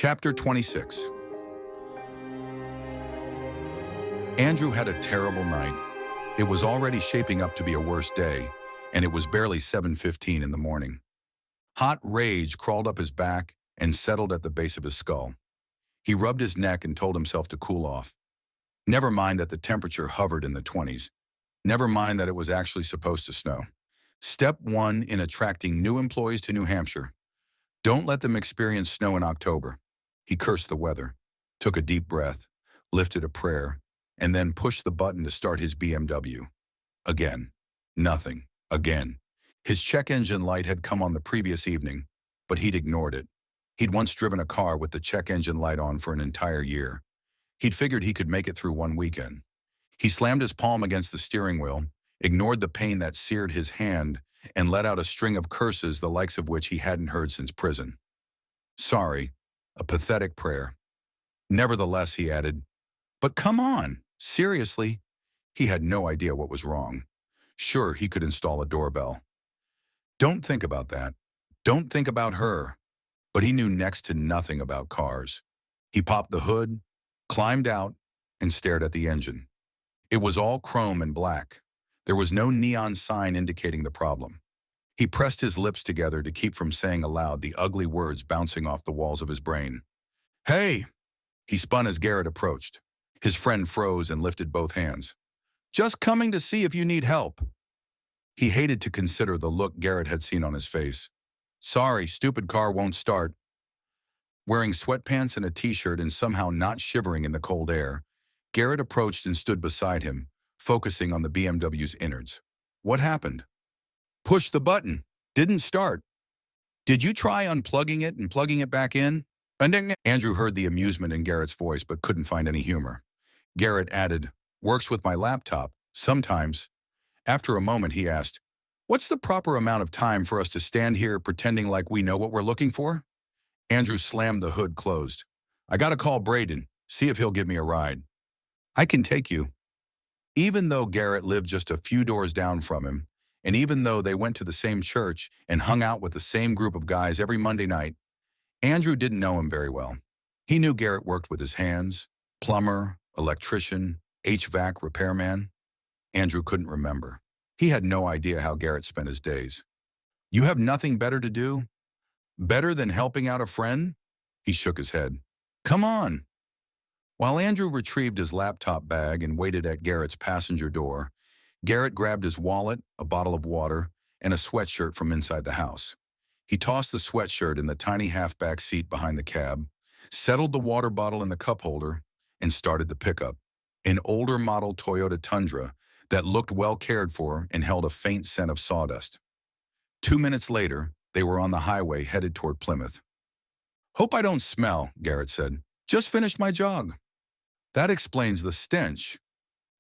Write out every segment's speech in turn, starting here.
Chapter 26. Andrew had a terrible night. It was already shaping up to be a worse day, and it was barely 7:15 in the morning. Hot rage crawled up his back and settled at the base of his skull. He rubbed his neck and told himself to cool off. Never mind that the temperature hovered in the 20s. Never mind that it was actually supposed to snow. Step 1 in attracting new employees to New Hampshire. Don't let them experience snow in October. He cursed the weather, took a deep breath, lifted a prayer, and then pushed the button to start his BMW. Again. Nothing. Again. His check engine light had come on the previous evening, but he'd ignored it. He'd once driven a car with the check engine light on for an entire year. He'd figured he could make it through one weekend. He slammed his palm against the steering wheel, ignored the pain that seared his hand, and let out a string of curses the likes of which he hadn't heard since prison. Sorry, a pathetic prayer. Nevertheless, he added, but come on, seriously? He had no idea what was wrong. Sure, he could install a doorbell. Don't think about that. Don't think about her. But he knew next to nothing about cars. He popped the hood, climbed out, and stared at the engine. It was all chrome and black. There was no neon sign indicating the problem. He pressed his lips together to keep from saying aloud the ugly words bouncing off the walls of his brain. Hey! He spun as Garrett approached. His friend froze and lifted both hands. Just coming to see if you need help. He hated to consider the look Garrett had seen on his face. Sorry, stupid car won't start. Wearing sweatpants and a t-shirt and somehow not shivering in the cold air, Garrett approached and stood beside him, focusing on the BMW's innards. What happened? Push the button. Didn't start. Did you try unplugging it and plugging it back in? Andrew heard the amusement in Garrett's voice but couldn't find any humor. Garrett added, works with my laptop, sometimes. After a moment, he asked, what's the proper amount of time for us to stand here pretending like we know what we're looking for? Andrew slammed the hood closed. I gotta call Braden, see if he'll give me a ride. I can take you. Even though Garrett lived just a few doors down from him, and even though they went to the same church and hung out with the same group of guys every Monday night, Andrew didn't know him very well. He knew Garrett worked with his hands, plumber, electrician, HVAC repairman. Andrew couldn't remember. He had no idea how Garrett spent his days. You have nothing better to do? Better than helping out a friend? He shook his head. Come on. While Andrew retrieved his laptop bag and waited at Garrett's passenger door, Garrett grabbed his wallet, a bottle of water, and a sweatshirt from inside the house. He tossed the sweatshirt in the tiny half-back seat behind the cab, settled the water bottle in the cup holder, and started the pickup, an older model Toyota Tundra that looked well cared for and held a faint scent of sawdust. 2 minutes later, they were on the highway headed toward Plymouth. Hope I don't smell, Garrett said. Just finished my jog. That explains the stench.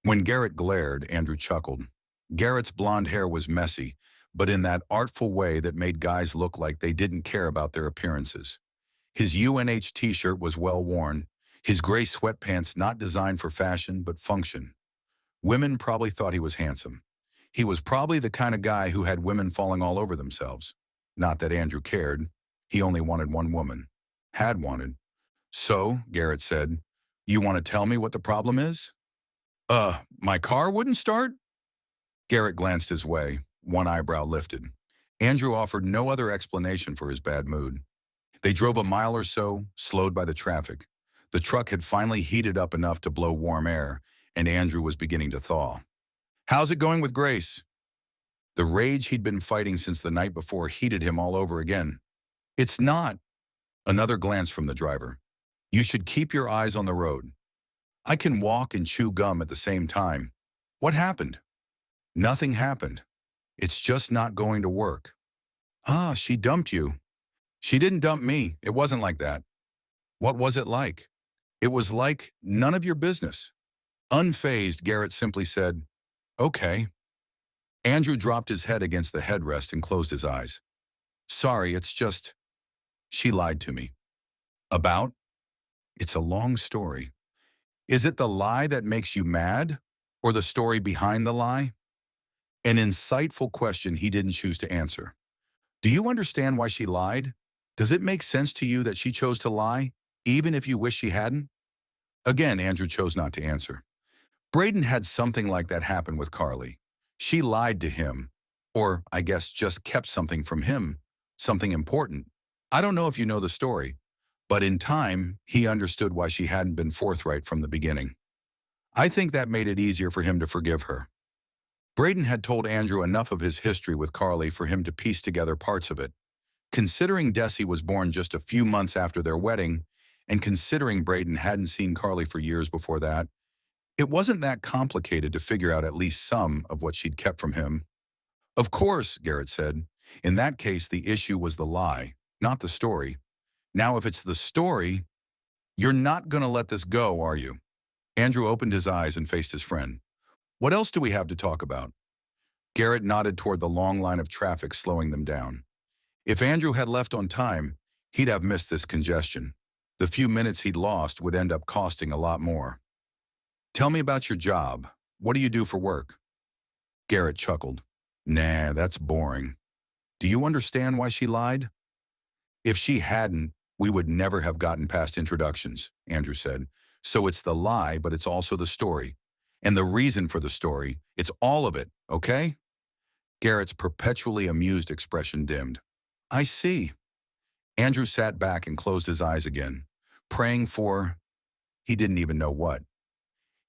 When Garrett glared, Andrew chuckled. Garrett's blonde hair was messy, but in that artful way that made guys look like they didn't care about their appearances. His UNH t-shirt was well worn, his gray sweatpants not designed for fashion but function. Women probably thought he was handsome. He was probably the kind of guy who had women falling all over themselves. Not that Andrew cared. He only wanted one woman. Had wanted. So, Garrett said, you want to tell me what the problem is? My car wouldn't start? Garrett glanced his way, one eyebrow lifted. Andrew offered no other explanation for his bad mood. They drove a mile or so, slowed by the traffic. The truck had finally heated up enough to blow warm air, and Andrew was beginning to thaw. How's it going with Grace? The rage he'd been fighting since the night before heated him all over again. It's not. Another glance from the driver. You should keep your eyes on the road. I can walk and chew gum at the same time. What happened? Nothing happened. It's just not going to work. Ah, she dumped you. She didn't dump me. It wasn't like that. What was it like? It was like none of your business. Unfazed, Garrett simply said, okay. Andrew dropped his head against the headrest and closed his eyes. Sorry, it's just... She lied to me. About? It's a long story. Is it the lie that makes you mad, or the story behind the lie? An insightful question he didn't choose to answer. Do you understand why she lied? Does it make sense to you that she chose to lie? even if you wish she hadn't? Again, Andrew chose not to answer. Braden had something like that happen with Carly. She lied to him, or I guess just kept something from him, something important. I don't know if you know the story, but in time, he understood why she hadn't been forthright from the beginning. I think that made it easier for him to forgive her. Braden had told Andrew enough of his history with Carly for him to piece together parts of it. Considering Desi was born just a few months after their wedding, and considering Braden hadn't seen Carly for years before that, it wasn't that complicated to figure out at least some of what she'd kept from him. Of course, Garrett said. In that case, the issue was the lie, not the story. Now, if it's the story, you're not going to let this go, are you? Andrew opened his eyes and faced his friend. What else do we have to talk about? Garrett nodded toward the long line of traffic slowing them down. If Andrew had left on time, he'd have missed this congestion. The few minutes he'd lost would end up costing a lot more. Tell me about your job. What do you do for work? Garrett chuckled. Nah, that's boring. Do you understand why she lied? If she hadn't, we would never have gotten past introductions, Andrew said. So it's the lie, but it's also the story. And the reason for the story, it's all of it, okay? Garrett's perpetually amused expression dimmed. I see. Andrew sat back and closed his eyes again, praying for, he didn't even know what.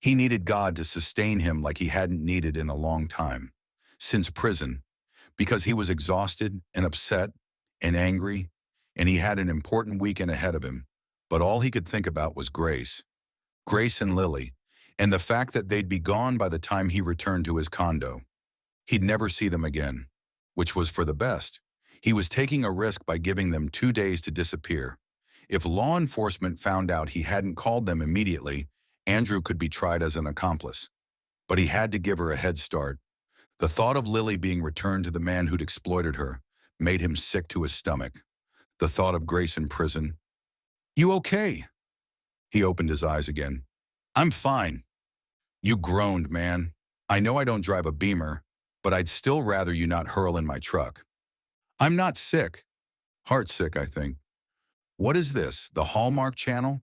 He needed God to sustain him like he hadn't needed in a long time, since prison, because he was exhausted and upset and angry, and he had an important weekend ahead of him, but all he could think about was Grace. Grace and Lily, and the fact that they'd be gone by the time he returned to his condo. He'd never see them again, which was for the best. He was taking a risk by giving them 2 days to disappear. If law enforcement found out he hadn't called them immediately, Andrew could be tried as an accomplice. But he had to give her a head start. The thought of Lily being returned to the man who'd exploited her made him sick to his stomach. The thought of Grace in prison. You okay? He opened his eyes again. I'm fine. You groaned, man. I know I don't drive a Beamer, but I'd still rather you not hurl in my truck. I'm not sick. Heartsick, I think. What is this, the Hallmark Channel?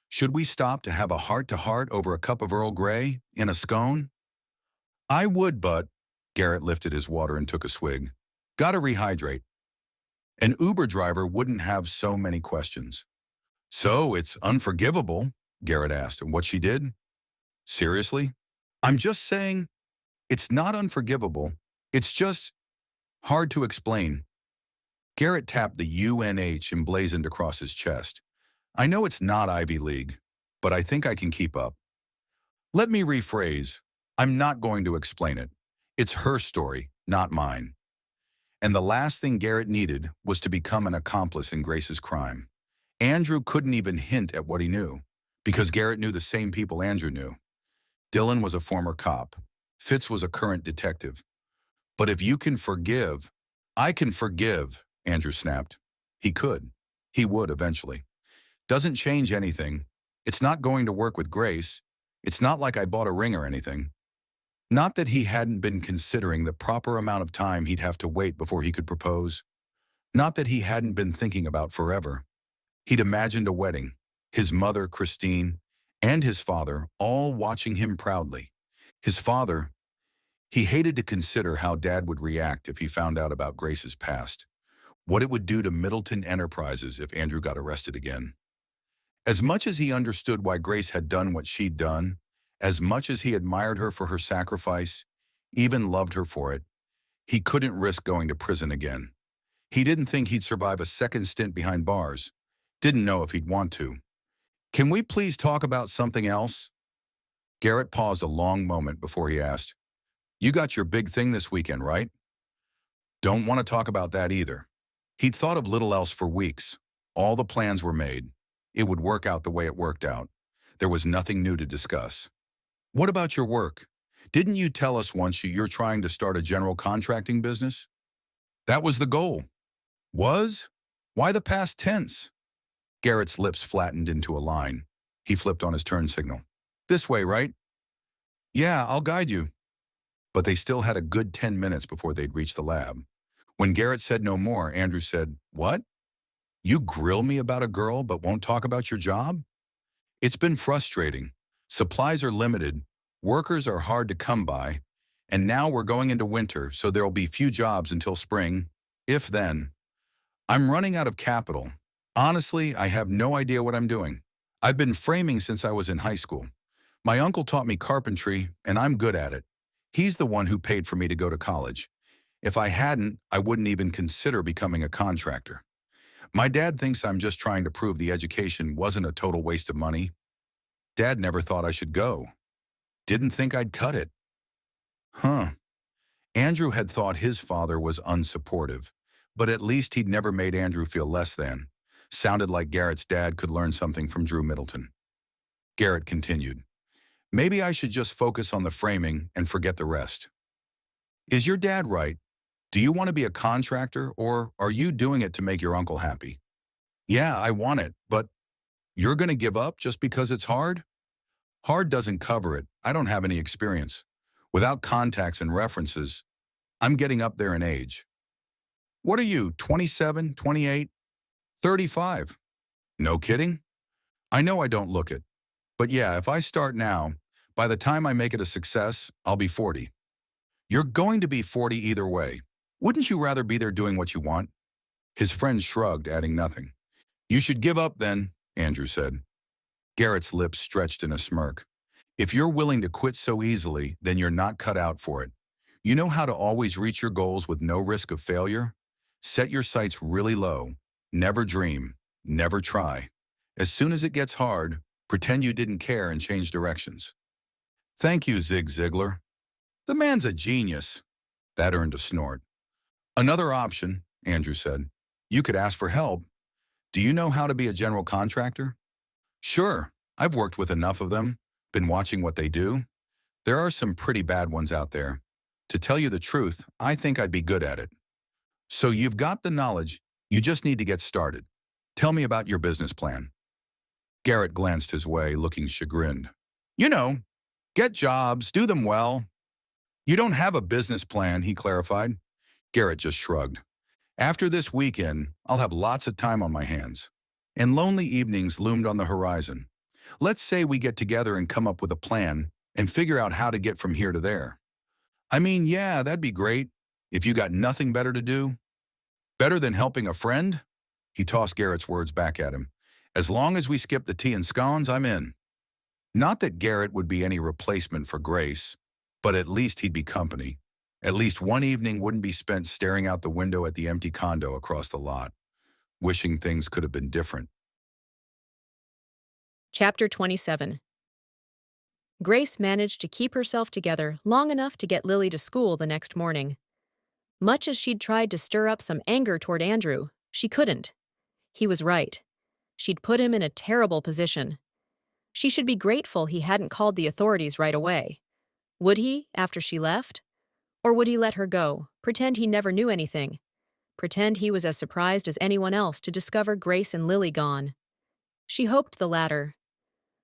Should we stop to have a heart-to-heart over a cup of Earl Grey in a scone? I would, but... Garrett lifted his water and took a swig. Gotta rehydrate. An Uber driver wouldn't have so many questions. So it's unforgivable, Garrett asked, and what she did? Seriously? I'm just saying, it's not unforgivable. It's just hard to explain. Garrett tapped the UNH emblazoned across his chest. I know it's not Ivy League, but I think I can keep up. Let me rephrase. I'm not going to explain it. It's her story, not mine. And the last thing Garrett needed was to become an accomplice in Grace's crime. Andrew couldn't even hint at what he knew, because Garrett knew the same people Andrew knew. Dylan was a former cop. Fitz was a current detective. But if you can forgive, I can forgive, Andrew snapped. He could. He would eventually. Doesn't change anything. It's not going to work with Grace. It's not like I bought a ring or anything. Not that he hadn't been considering the proper amount of time he'd have to wait before he could propose. Not that he hadn't been thinking about forever. He'd imagined a wedding, his mother, Christine, and his father all watching him proudly. His father, he hated to consider how Dad would react if he found out about Grace's past, what it would do to Middleton Enterprises if Andrew got arrested again. As much as he understood why Grace had done what she'd done, as much as he admired her for her sacrifice, even loved her for it, he couldn't risk going to prison again. He didn't think he'd survive a second stint behind bars. Didn't know if he'd want to. Can we please talk about something else? Garrett paused a long moment before he asked, You got your big thing this weekend, right? Don't want to talk about that either. He'd thought of little else for weeks. All the plans were made. It would work out the way it worked out. There was nothing new to discuss. What about your work? Didn't you tell us once you're trying to start a general contracting business? That was the goal. Was? Why the past tense? Garrett's lips flattened into a line. He flipped on his turn signal. This way, right? Yeah, I'll guide you. But they still had a good 10 minutes before they'd reach the lab. When Garrett said no more, Andrew said, What? You grill me about a girl but won't talk about your job? It's been frustrating. Supplies are limited, workers are hard to come by, and now we're going into winter, so there'll be few jobs until spring, if then. I'm running out of capital. Honestly, I have no idea what I'm doing. I've been framing since I was in high school. My uncle taught me carpentry, and I'm good at it. He's the one who paid for me to go to college. If I hadn't, I wouldn't even consider becoming a contractor. My dad thinks I'm just trying to prove the education wasn't a total waste of money. Dad never thought I should go. Didn't think I'd cut it. Huh. Andrew had thought his father was unsupportive, but at least he'd never made Andrew feel less than. Sounded like Garrett's dad could learn something from Drew Middleton. Garrett continued, maybe I should just focus on the framing and forget the rest. Is your dad right? Do you want to be a contractor, or are you doing it to make your uncle happy? Yeah, I want it, but you're going to give up just because it's hard? Hard doesn't cover it. I don't have any experience. Without contacts and references, I'm getting up there in age. What are you, 27, 28, 35? No kidding? I know I don't look it. But yeah, if I start now, by the time I make it a success, I'll be 40. You're going to be 40 either way. Wouldn't you rather be there doing what you want? His friend shrugged, adding nothing. You should give up then, Andrew said. Garrett's lips stretched in a smirk. If you're willing to quit so easily, then you're not cut out for it. You know how to always reach your goals with no risk of failure? Set your sights really low. Never dream. Never try. As soon as it gets hard, pretend you didn't care and change directions. Thank you, Zig Ziglar. The man's a genius. That earned a snort. Another option, Andrew said. You could ask for help. Do you know how to be a general contractor? Sure, I've worked with enough of them, been watching what they do. There are some pretty bad ones out there. To tell you the truth, I think I'd be good at it. So you've got the knowledge, you just need to get started. Tell me about your business plan. Garrett glanced his way, looking chagrined. You know, get jobs, do them well. You don't have a business plan, he clarified. Garrett just shrugged. After this weekend, I'll have lots of time on my hands. And lonely evenings loomed on the horizon. Let's say we get together and come up with a plan and figure out how to get from here to there. I mean, yeah, that'd be great. If you got nothing better to do. Better than helping a friend? He tossed Garrett's words back at him. As long as we skip the tea and scones, I'm in. Not that Garrett would be any replacement for Grace, but at least he'd be company. At least one evening wouldn't be spent staring out the window at the empty condo across the lot, wishing things could have been different. Chapter 27. Grace managed to keep herself together long enough to get Lily to school the next morning. Much as she'd tried to stir up some anger toward Andrew, she couldn't. He was right. She'd put him in a terrible position. She should be grateful he hadn't called the authorities right away. Would he, after she left? Or would he let her go, pretend he never knew anything? Pretend he was as surprised as anyone else to discover Grace and Lily gone? She hoped the latter.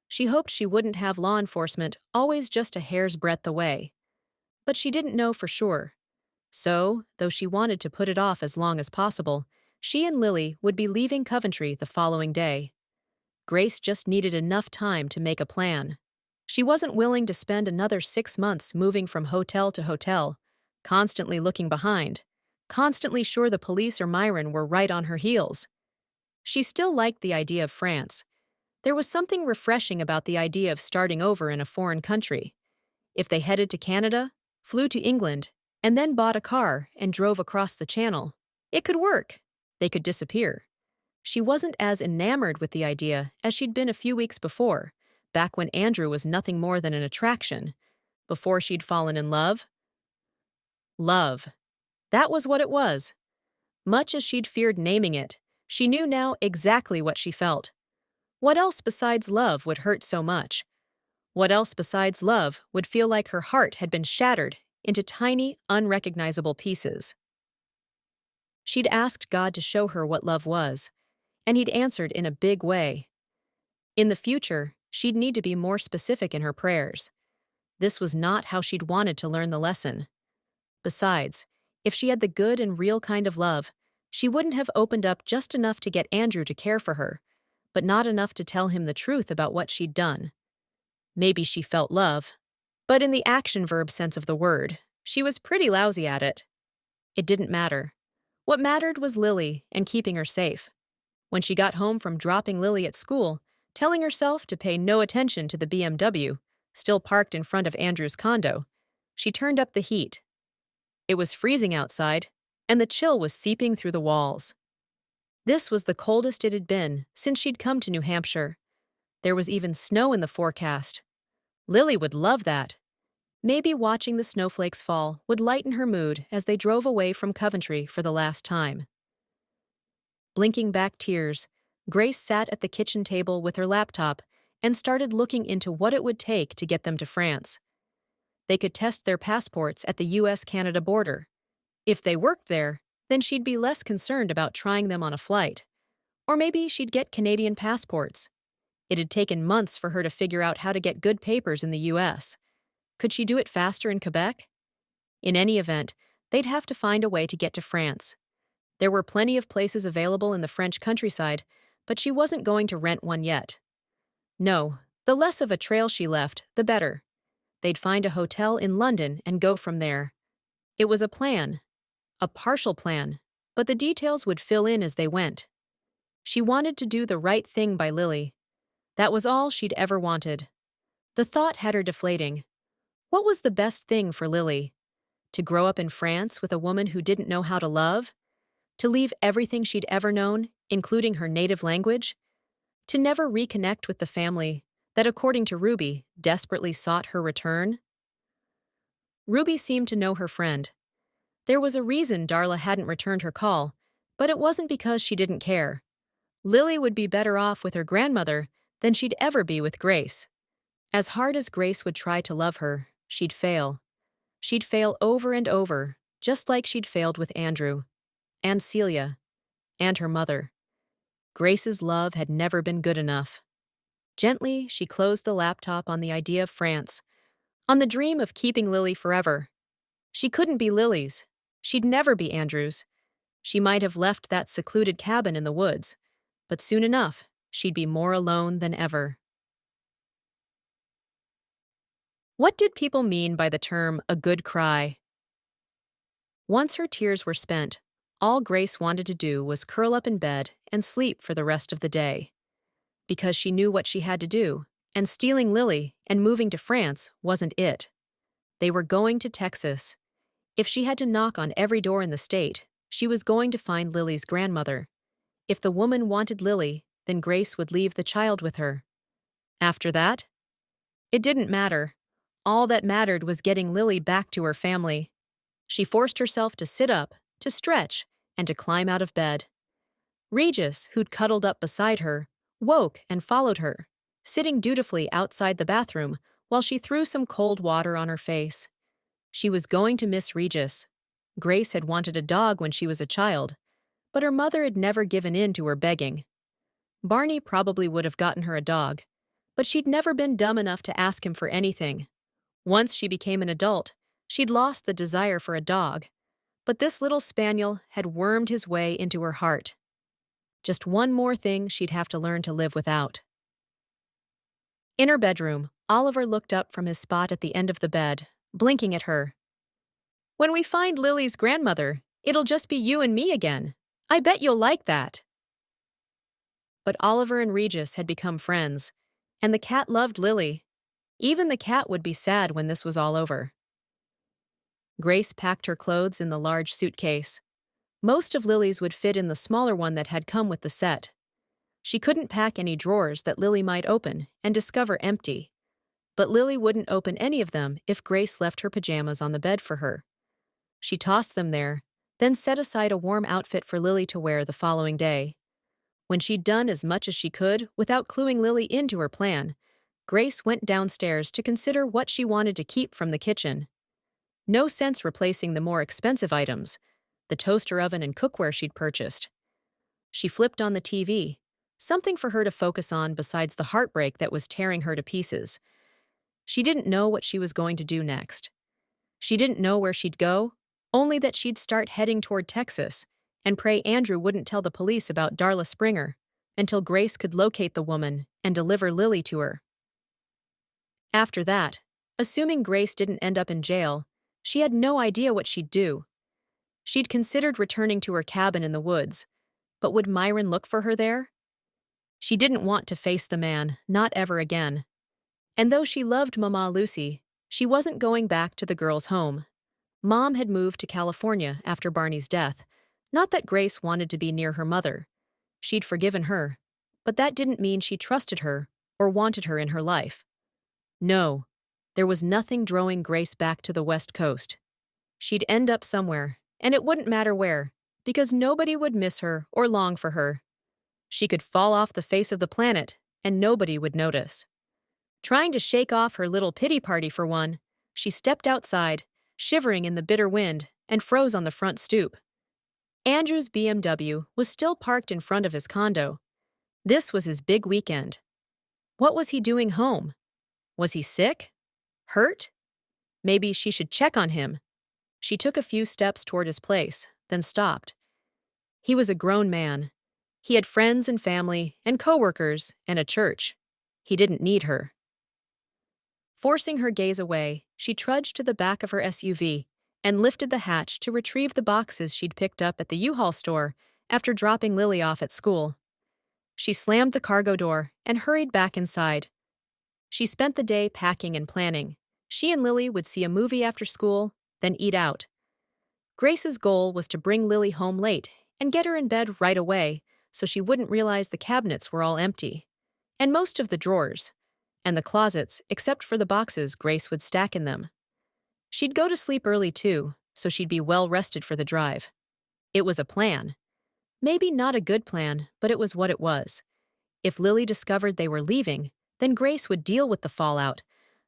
She hoped she wouldn't have law enforcement always just a hair's breadth away. But she didn't know for sure. So, though she wanted to put it off as long as possible, she and Lily would be leaving Coventry the following day. Grace just needed enough time to make a plan. She wasn't willing to spend another 6 months moving from hotel to hotel, constantly looking behind, constantly sure the police or Myron were right on her heels. She still liked the idea of France. There was something refreshing about the idea of starting over in a foreign country. If they headed to Canada, flew to England, and then bought a car and drove across the channel, it could work. They could disappear. She wasn't as enamored with the idea as she'd been a few weeks before, back when Andrew was nothing more than an attraction, before she'd fallen in love. Love. That was what it was. Much as she'd feared naming it, she knew now exactly what she felt. What else besides love would hurt so much? What else besides love would feel like her heart had been shattered into tiny, unrecognizable pieces? She'd asked God to show her what love was, and he'd answered in a big way. In the future, she'd need to be more specific in her prayers. This was not how she'd wanted to learn the lesson. Besides, if she had the good and real kind of love, She wouldn't have opened up just enough to get Andrew to care for her, but not enough to tell him the truth about what she'd done. Maybe she felt love, but in the action verb sense of the word, she was pretty lousy at it. It didn't matter. What mattered was Lily and keeping her safe. When she got home from dropping Lily at school, telling herself to pay no attention to the BMW, still parked in front of Andrew's condo, she turned up the heat. It was freezing outside, and the chill was seeping through the walls. This was the coldest it had been since she'd come to New Hampshire. There was even snow in the forecast. Lily would love that. Maybe watching the snowflakes fall would lighten her mood as they drove away from Coventry for the last time. Blinking back tears, Grace sat at the kitchen table with her laptop and started looking into what it would take to get them to France. They could test their passports at the US-Canada border. If they worked there, then she'd be less concerned about trying them on a flight. Or maybe she'd get Canadian passports. It had taken months for her to figure out how to get good papers in the US. Could she do it faster in Quebec? In any event, they'd have to find a way to get to France. There were plenty of places available in the French countryside, but she wasn't going to rent one yet. No, the less of a trail she left, the better. They'd find a hotel in London and go from there. It was a plan. A partial plan, but the details would fill in as they went. She wanted to do the right thing by Lily. That was all she'd ever wanted. The thought had her deflating. What was the best thing for Lily? To grow up in France with a woman who didn't know how to love? To leave everything she'd ever known, including her native language? To never reconnect with the family that, according to Ruby, desperately sought her return? Ruby seemed to know her friend. There was a reason Darla hadn't returned her call, but it wasn't because she didn't care. Lily would be better off with her grandmother than she'd ever be with Grace. As hard as Grace would try to love her, she'd fail. She'd fail over and over, just like she'd failed with Andrew, and Celia, and her mother. Grace's love had never been good enough. Gently, she closed the laptop on the idea of France, on the dream of keeping Lily forever. She couldn't be Lily's. She'd never be Andrew's. She might have left that secluded cabin in the woods, but soon enough, she'd be more alone than ever. What did people mean by the term "a good cry"? Once her tears were spent, all Grace wanted to do was curl up in bed and sleep for the rest of the day. Because she knew what she had to do, and stealing Lily and moving to France wasn't it. They were going to Texas. If she had to knock on every door in the state, she was going to find Lily's grandmother. If the woman wanted Lily, then Grace would leave the child with her. After that? It didn't matter. All that mattered was getting Lily back to her family. She forced herself to sit up, to stretch, and to climb out of bed. Regis, who'd cuddled up beside her, woke and followed her, sitting dutifully outside the bathroom while she threw some cold water on her face. She was going to miss Regis. Grace had wanted a dog when she was a child, but her mother had never given in to her begging. Barney probably would have gotten her a dog, but she'd never been dumb enough to ask him for anything. Once she became an adult, she'd lost the desire for a dog, but this little spaniel had wormed his way into her heart. Just one more thing she'd have to learn to live without. In her bedroom, Oliver looked up from his spot at the end of the bed, blinking at her. "When we find Lily's grandmother, it'll just be you and me again. I bet you'll like that." But Oliver and Regis had become friends, and the cat loved Lily. Even the cat would be sad when this was all over. Grace packed her clothes in the large suitcase. Most of Lily's would fit in the smaller one that had come with the set. She couldn't pack any drawers that Lily might open and discover empty. But Lily wouldn't open any of them if Grace left her pajamas on the bed for her. She tossed them there, then set aside a warm outfit for Lily to wear the following day. When she'd done as much as she could without cluing Lily into her plan, Grace went downstairs to consider what she wanted to keep from the kitchen. No sense replacing the more expensive items, the toaster oven and cookware she'd purchased. She flipped on the TV, something for her to focus on besides the heartbreak that was tearing her to pieces. She didn't know what she was going to do next. She didn't know where she'd go, only that she'd start heading toward Texas, and pray Andrew wouldn't tell the police about Darla Springer until Grace could locate the woman and deliver Lily to her. After that, assuming Grace didn't end up in jail, she had no idea what she'd do. She'd considered returning to her cabin in the woods, but would Myron look for her there? She didn't want to face the man, not ever again. And though she loved Mama Lucy, she wasn't going back to the girl's home. Mom had moved to California after Barney's death. Not that Grace wanted to be near her mother. She'd forgiven her, but that didn't mean she trusted her or wanted her in her life. No, there was nothing drawing Grace back to the West Coast. She'd end up somewhere, and it wouldn't matter where, because nobody would miss her or long for her. She could fall off the face of the planet, and nobody would notice. Trying to shake off her little pity party for one, she stepped outside, shivering in the bitter wind, and froze on the front stoop. Andrew's BMW was still parked in front of his condo. This was his big weekend. What was he doing home? Was he sick? Hurt? Maybe she should check on him. She took a few steps toward his place, then stopped. He was a grown man. He had friends and family and coworkers and a church. He didn't need her. Forcing her gaze away, she trudged to the back of her SUV and lifted the hatch to retrieve the boxes she'd picked up at the U-Haul store after dropping Lily off at school. She slammed the cargo door and hurried back inside. She spent the day packing and planning. She and Lily would see a movie after school, then eat out. Grace's goal was to bring Lily home late and get her in bed right away so she wouldn't realize the cabinets were all empty, and most of the drawers, and the closets except for the boxes Grace would stack in them. She'd go to sleep early too, so she'd be well rested for the drive. It was a plan. Maybe not a good plan, but it was what it was. If Lily discovered they were leaving, then Grace would deal with the fallout,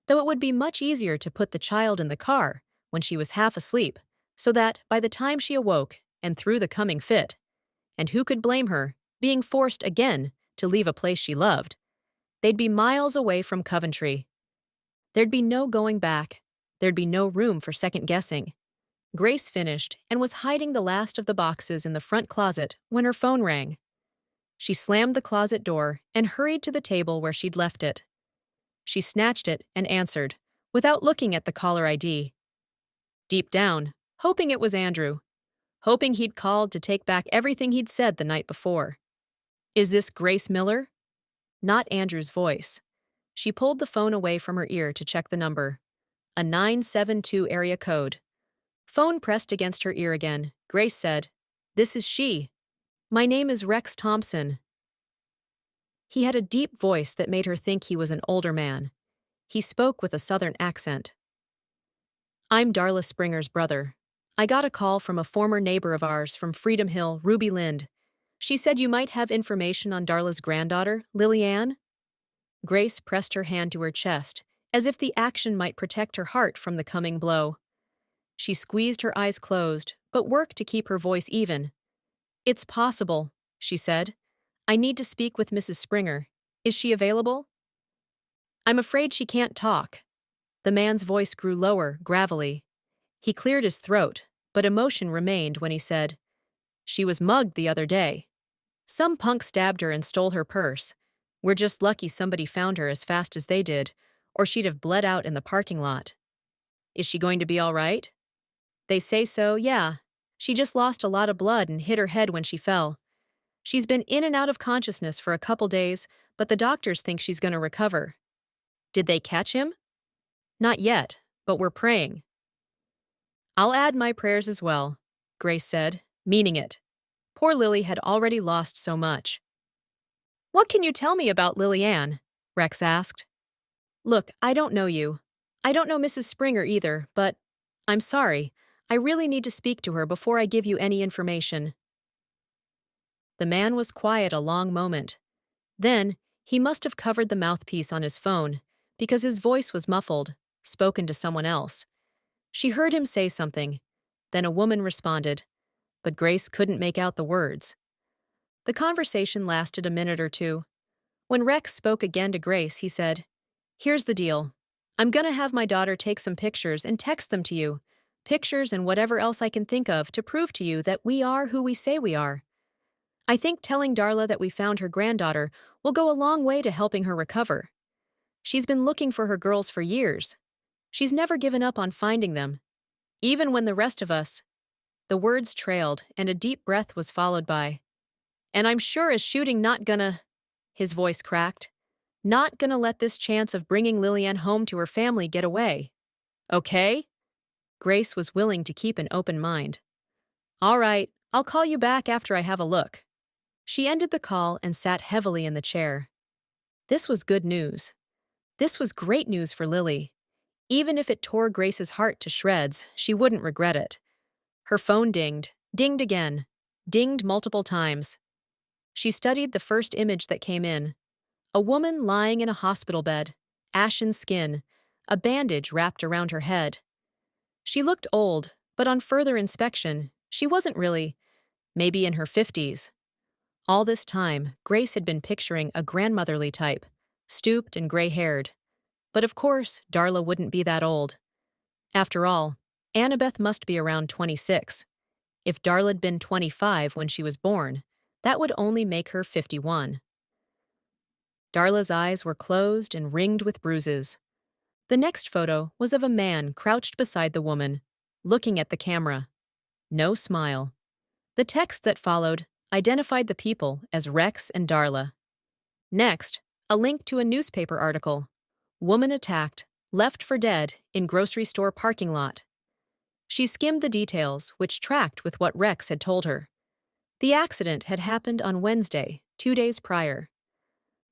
though it would be much easier to put the child in the car when she was half asleep, so that by the time she awoke and threw the coming fit, and who could blame her, being forced again to leave a place she loved, they'd be miles away from Coventry. There'd be no going back. There'd be no room for second-guessing. Grace finished and was hiding the last of the boxes in the front closet when her phone rang. She slammed the closet door and hurried to the table where she'd left it. She snatched it and answered, without looking at the caller ID. Deep down, hoping it was Andrew. Hoping he'd called to take back everything he'd said the night before. "Is this Grace Miller?" Not Andrew's voice. She pulled the phone away from her ear to check the number. A 972 area code. Phone pressed against her ear again. Grace said, "This is she. My name is Rex Thompson." He had a deep voice that made her think he was an older man. He spoke with a southern accent. "I'm Darla Springer's brother. I got a call from a former neighbor of ours from Freedom Hill, Ruby Lind. She said you might have information on Darla's granddaughter, Lily Ann." Grace pressed her hand to her chest, as if the action might protect her heart from the coming blow. She squeezed her eyes closed, but worked to keep her voice even. "It's possible," she said. "I need to speak with Mrs. Springer. Is she available?" "I'm afraid she can't talk." The man's voice grew lower, gravelly. He cleared his throat, but emotion remained when he said, "She was mugged the other day. Some punk stabbed her and stole her purse. We're just lucky somebody found her as fast as they did, or she'd have bled out in the parking lot." "Is she going to be all right?" "They say so, yeah. She just lost a lot of blood and hit her head when she fell. She's been in and out of consciousness for a couple days, but the doctors think she's going to recover." "Did they catch him?" "Not yet, but we're praying." "I'll add my prayers as well," Grace said, meaning it. Poor Lily had already lost so much. "What can you tell me about Lily Ann?" Rex asked. "Look, I don't know you. I don't know Mrs. Springer either, but I'm sorry. I really need to speak to her before I give you any information." The man was quiet a long moment. Then, he must have covered the mouthpiece on his phone, because his voice was muffled, spoken to someone else. She heard him say something. Then a woman responded, but Grace couldn't make out the words. The conversation lasted a minute or two. When Rex spoke again to Grace, he said, "Here's the deal. I'm gonna have my daughter take some pictures and text them to you. pictures, and whatever else I can think of to prove to you that we are who we say we are. I think telling Darla that we found her granddaughter will go a long way to helping her recover. She's been looking for her girls for years. She's never given up on finding them, even when the rest of us. The words trailed, and a deep breath was followed by, "And I'm sure as shooting not gonna," his voice cracked, "not gonna let this chance of bringing Lillian home to her family get away. Okay?" Grace was willing to keep an open mind. "All right, I'll call you back after I have a look." She ended the call and sat heavily in the chair. This was good news. This was great news for Lily. Even if it tore Grace's heart to shreds, she wouldn't regret it. Her phone dinged, dinged again, dinged multiple times. She studied the first image that came in. A woman lying in a hospital bed, ashen skin, a bandage wrapped around her head. She looked old, but on further inspection, she wasn't really, maybe in her 50s. All this time, Grace had been picturing a grandmotherly type, stooped and gray-haired. But of course, Darla wouldn't be that old. After all, Annabeth must be around 26. If Darla'd been 25 when she was born, that would only make her 51. Darla's eyes were closed and ringed with bruises. The next photo was of a man crouched beside the woman, looking at the camera. No smile. The text that followed identified the people as Rex and Darla. Next, a link to a newspaper article. Woman attacked, left for dead in grocery store parking lot. She skimmed the details, which tracked with what Rex had told her. The accident had happened on Wednesday, 2 days prior.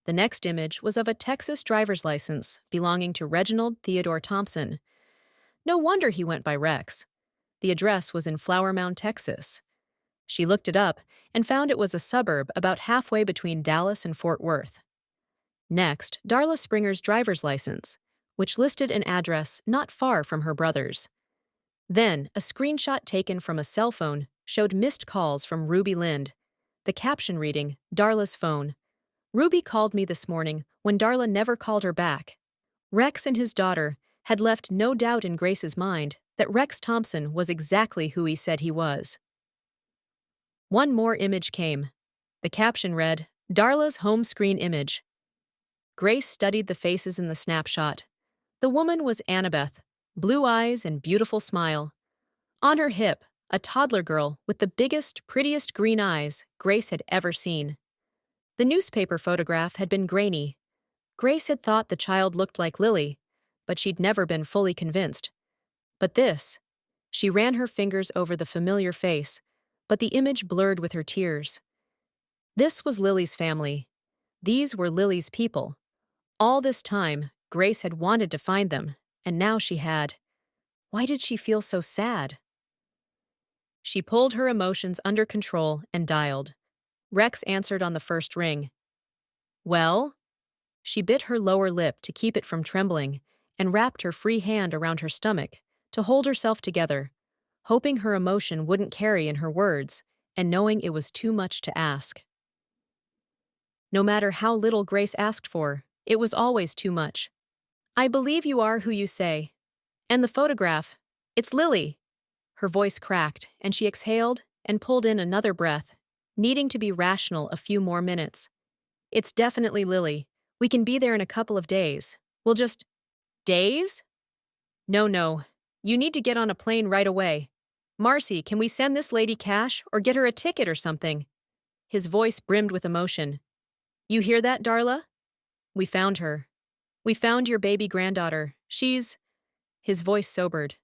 The next image was of a Texas driver's license belonging to Reginald Theodore Thompson. No wonder he went by Rex. The address was in Flower Mound, Texas. She looked it up and found it was a suburb about halfway between Dallas and Fort Worth. Next, Darla Springer's driver's license, which listed an address not far from her brother's. Then, a screenshot taken from a cell phone showed missed calls from Ruby Lind. The caption reading, "Darla's phone. Ruby called me this morning when Darla never called her back." Rex and his daughter had left no doubt in Grace's mind that Rex Thompson was exactly who he said he was. One more image came. The caption read, "Darla's home screen image." Grace studied the faces in the snapshot. The woman was Annabeth, blue eyes and beautiful smile. On her hip, a toddler girl with the biggest, prettiest green eyes Grace had ever seen. The newspaper photograph had been grainy. Grace had thought the child looked like Lily, but she'd never been fully convinced. But this, she ran her fingers over the familiar face, but the image blurred with her tears. This was Lily's family. These were Lily's people. All this time, Grace had wanted to find them, and now she had. Why did she feel so sad? She pulled her emotions under control and dialed. Rex answered on the first ring. "Well?" She bit her lower lip to keep it from trembling and wrapped her free hand around her stomach to hold herself together, hoping her emotion wouldn't carry in her words and knowing it was too much to ask. No matter how little Grace asked for, it was always too much. "I believe you are who you say. And the photograph, it's Lily." Her voice cracked, and she exhaled and pulled in another breath, needing to be rational a few more minutes. "It's definitely Lily. We can be there in a couple of days. We'll just..." "Days?" No. You need to get on a plane right away. Marcy, can we send this lady cash or get her a ticket or something?" His voice brimmed with emotion. "You hear that, Darla? We found her. We found your baby granddaughter. She's..." His voice sobered.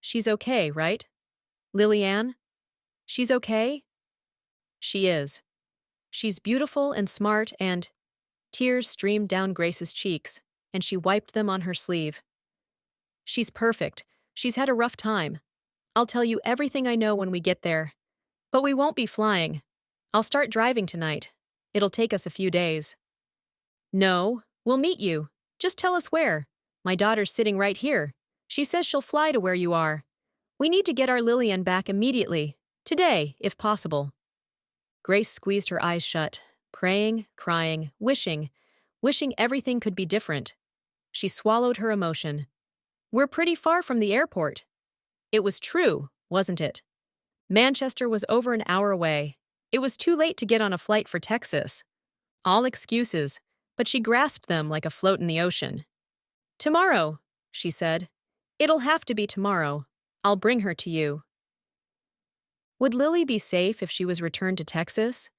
"She's okay, right? Lillian? She's okay?" "She is. She's beautiful and smart and..." Tears streamed down Grace's cheeks, and she wiped them on her sleeve. "She's perfect. She's had a rough time. I'll tell you everything I know when we get there. But we won't be flying. I'll start driving tonight. It'll take us a few days." "No, we'll meet you. Just tell us where. My daughter's sitting right here. She says she'll fly to where you are. We need to get our Lillian back immediately. Today, if possible." Grace squeezed her eyes shut, praying, crying, wishing everything could be different. She swallowed her emotion. "We're pretty far from the airport." It was true, wasn't it? Manchester was over an hour away. It was too late to get on a flight for Texas. All excuses, but she grasped them like a float in the ocean. Tomorrow, she said. It'll have to be tomorrow. I'll bring her to you. Would Lily be safe if she was returned to Texas?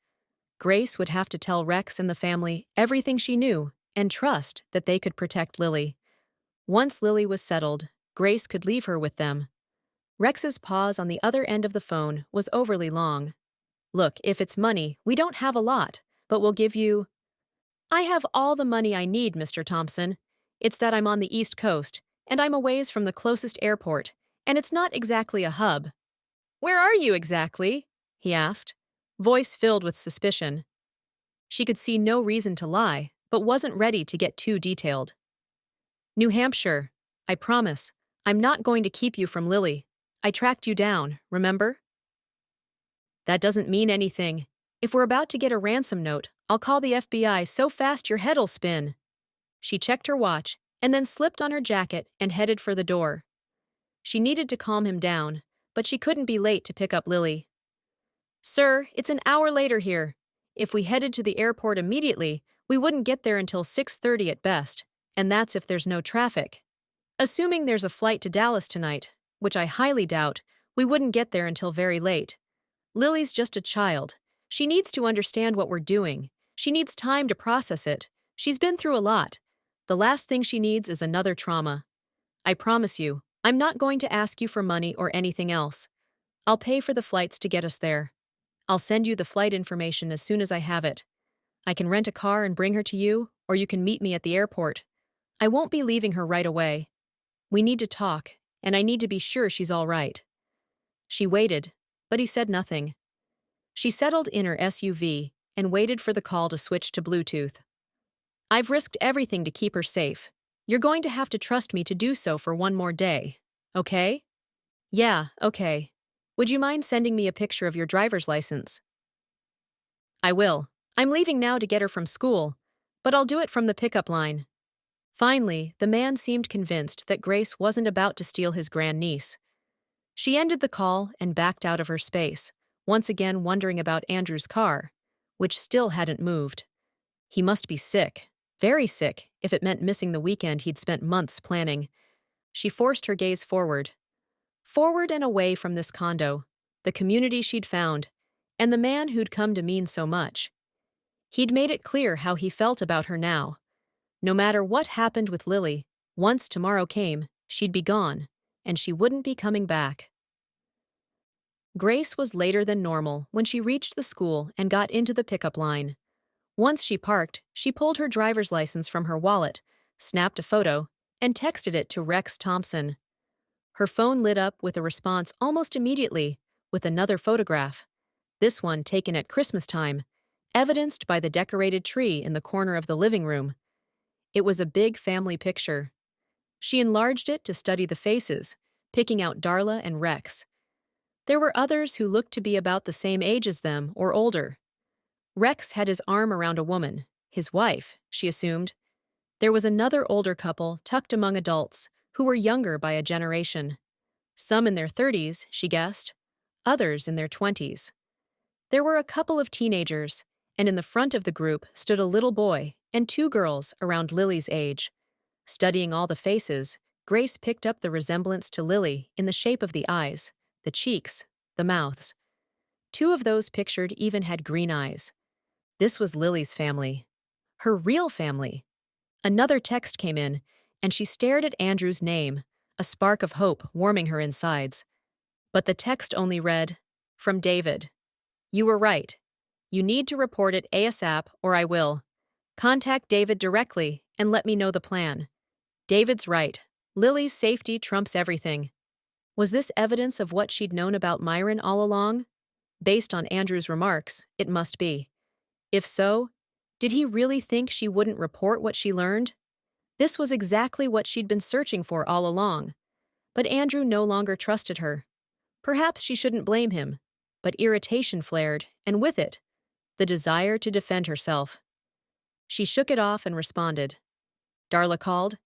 Grace would have to tell Rex and the family everything she knew and trust that they could protect Lily. Once Lily was settled, Grace could leave her with them. Rex's pause on the other end of the phone was overly long. Look, if it's money, we don't have a lot, but we'll give you— I have all the money I need, Mr. Thompson. It's that I'm on the East Coast, and I'm a ways from the closest airport, and it's not exactly a hub. Where are you exactly? He asked, voice filled with suspicion. She could see no reason to lie, but wasn't ready to get too detailed. New Hampshire. I promise. I'm not going to keep you from Lily. I tracked you down, remember? That doesn't mean anything. If we're about to get a ransom note, I'll call the FBI so fast your head'll spin. She checked her watch and then slipped on her jacket and headed for the door. She needed to calm him down, but she couldn't be late to pick up Lily. Sir, it's an hour later here. If we headed to the airport immediately, we wouldn't get there until 6:30 at best, and that's if there's no traffic. Assuming there's a flight to Dallas tonight, which I highly doubt, we wouldn't get there until very late. Lily's just a child. She needs to understand what we're doing. She needs time to process it. She's been through a lot. The last thing she needs is another trauma. I promise you, I'm not going to ask you for money or anything else. I'll pay for the flights to get us there. I'll send you the flight information as soon as I have it. I can rent a car and bring her to you, or you can meet me at the airport. I won't be leaving her right away. We need to talk, and I need to be sure she's all right. She waited, but he said nothing. She settled in her SUV and waited for the call to switch to Bluetooth. I've risked everything to keep her safe. You're going to have to trust me to do so for one more day, okay? Yeah, okay. Would you mind sending me a picture of your driver's license? I will. I'm leaving now to get her from school, but I'll do it from the pickup line. Finally, the man seemed convinced that Grace wasn't about to steal his grandniece. She ended the call and backed out of her space, once again wondering about Andrew's car, which still hadn't moved. He must be sick, very sick, if it meant missing the weekend he'd spent months planning. She forced her gaze forward. Forward and away from this condo, the community she'd found, and the man who'd come to mean so much. He'd made it clear how he felt about her now. No matter what happened with Lily, once tomorrow came, she'd be gone, and she wouldn't be coming back. Grace was later than normal when she reached the school and got into the pickup line. Once she parked, she pulled her driver's license from her wallet, snapped a photo, and texted it to Rex Thompson. Her phone lit up with a response almost immediately, with another photograph, this one taken at Christmas time, evidenced by the decorated tree in the corner of the living room. It was a big family picture. She enlarged it to study the faces, picking out Darla and Rex. There were others who looked to be about the same age as them or older. Rex had his arm around a woman, his wife, she assumed. There was another older couple tucked among adults, who were younger by a generation. Some in their 30s, she guessed, others in their 20s. There were a couple of teenagers, and in the front of the group stood a little boy and two girls around Lily's age. Studying all the faces, Grace picked up the resemblance to Lily in the shape of the eyes, the cheeks, the mouths. Two of those pictured even had green eyes. This was Lily's family. Her real family. Another text came in, and she stared at Andrew's name, a spark of hope warming her insides. But the text only read, "From David. You were right. You need to report it ASAP or I will. Contact David directly and let me know the plan. David's right. Lily's safety trumps everything." Was this evidence of what she'd known about Myron all along? Based on Andrew's remarks, it must be. If so, did he really think she wouldn't report what she learned? This was exactly what she'd been searching for all along. But Andrew no longer trusted her. Perhaps she shouldn't blame him, but irritation flared, and with it, the desire to defend herself. She shook it off and responded. Darla called.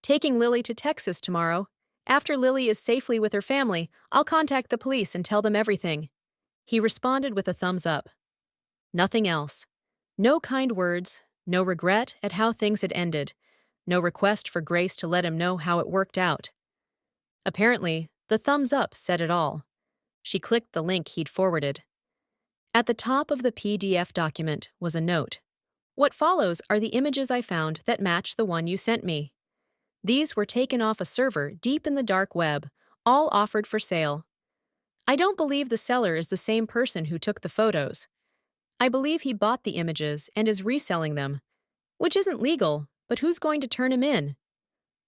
"Taking Lily to Texas tomorrow. After Lily is safely with her family, I'll contact the police and tell them everything. He responded with a thumbs up. Nothing else. No kind words, no regret at how things had ended, no request for Grace to let him know how it worked out. Apparently, the thumbs up said it all. She clicked the link he'd forwarded. At the top of the PDF document was a note. What follows are the images I found that match the one you sent me. These were taken off a server deep in the dark web, all offered for sale. I don't believe the seller is the same person who took the photos. I believe he bought the images and is reselling them, which isn't legal, but who's going to turn him in?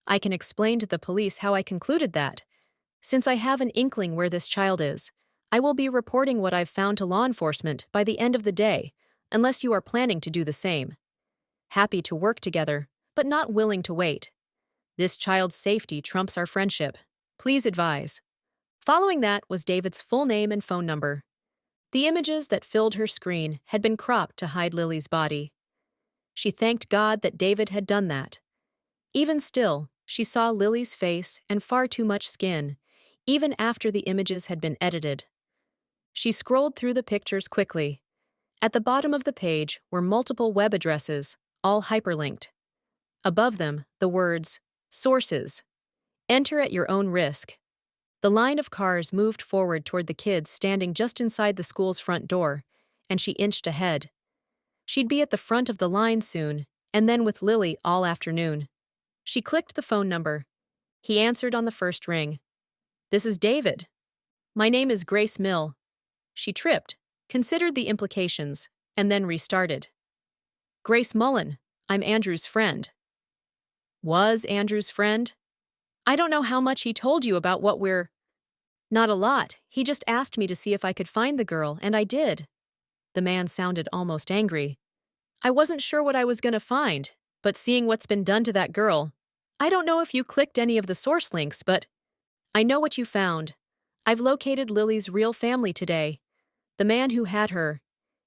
I can explain to the police how I concluded that. Since I have an inkling where this child is, I will be reporting what I've found to law enforcement by the end of the day, unless you are planning to do the same. Happy to work together, but not willing to wait. This child's safety trumps our friendship. Please advise. Following that was David's full name and phone number. The images that filled her screen had been cropped to hide Lily's body. She thanked God that David had done that. Even still, she saw Lily's face and far too much skin, even after the images had been edited. She scrolled through the pictures quickly. At the bottom of the page were multiple web addresses, all hyperlinked. Above them, the words, Sources. Enter at your own risk. The line of cars moved forward toward the kids standing just inside the school's front door, and she inched ahead. She'd be at the front of the line soon, and then with Lily all afternoon. She clicked the phone number. He answered on the first ring. This is David. My name is Grace Mill. She tripped, considered the implications, and then restarted. Grace Mullen, I'm Andrew's friend. Was Andrew's friend? I don't know how much he told you about what we're... Not a lot. He just asked me to see if I could find the girl, and I did. The man sounded almost angry. I wasn't sure what I was going to find, but seeing what's been done to that girl... I don't know if you clicked any of the source links, but... I know what you found. I've located Lily's real family today. The man who had her.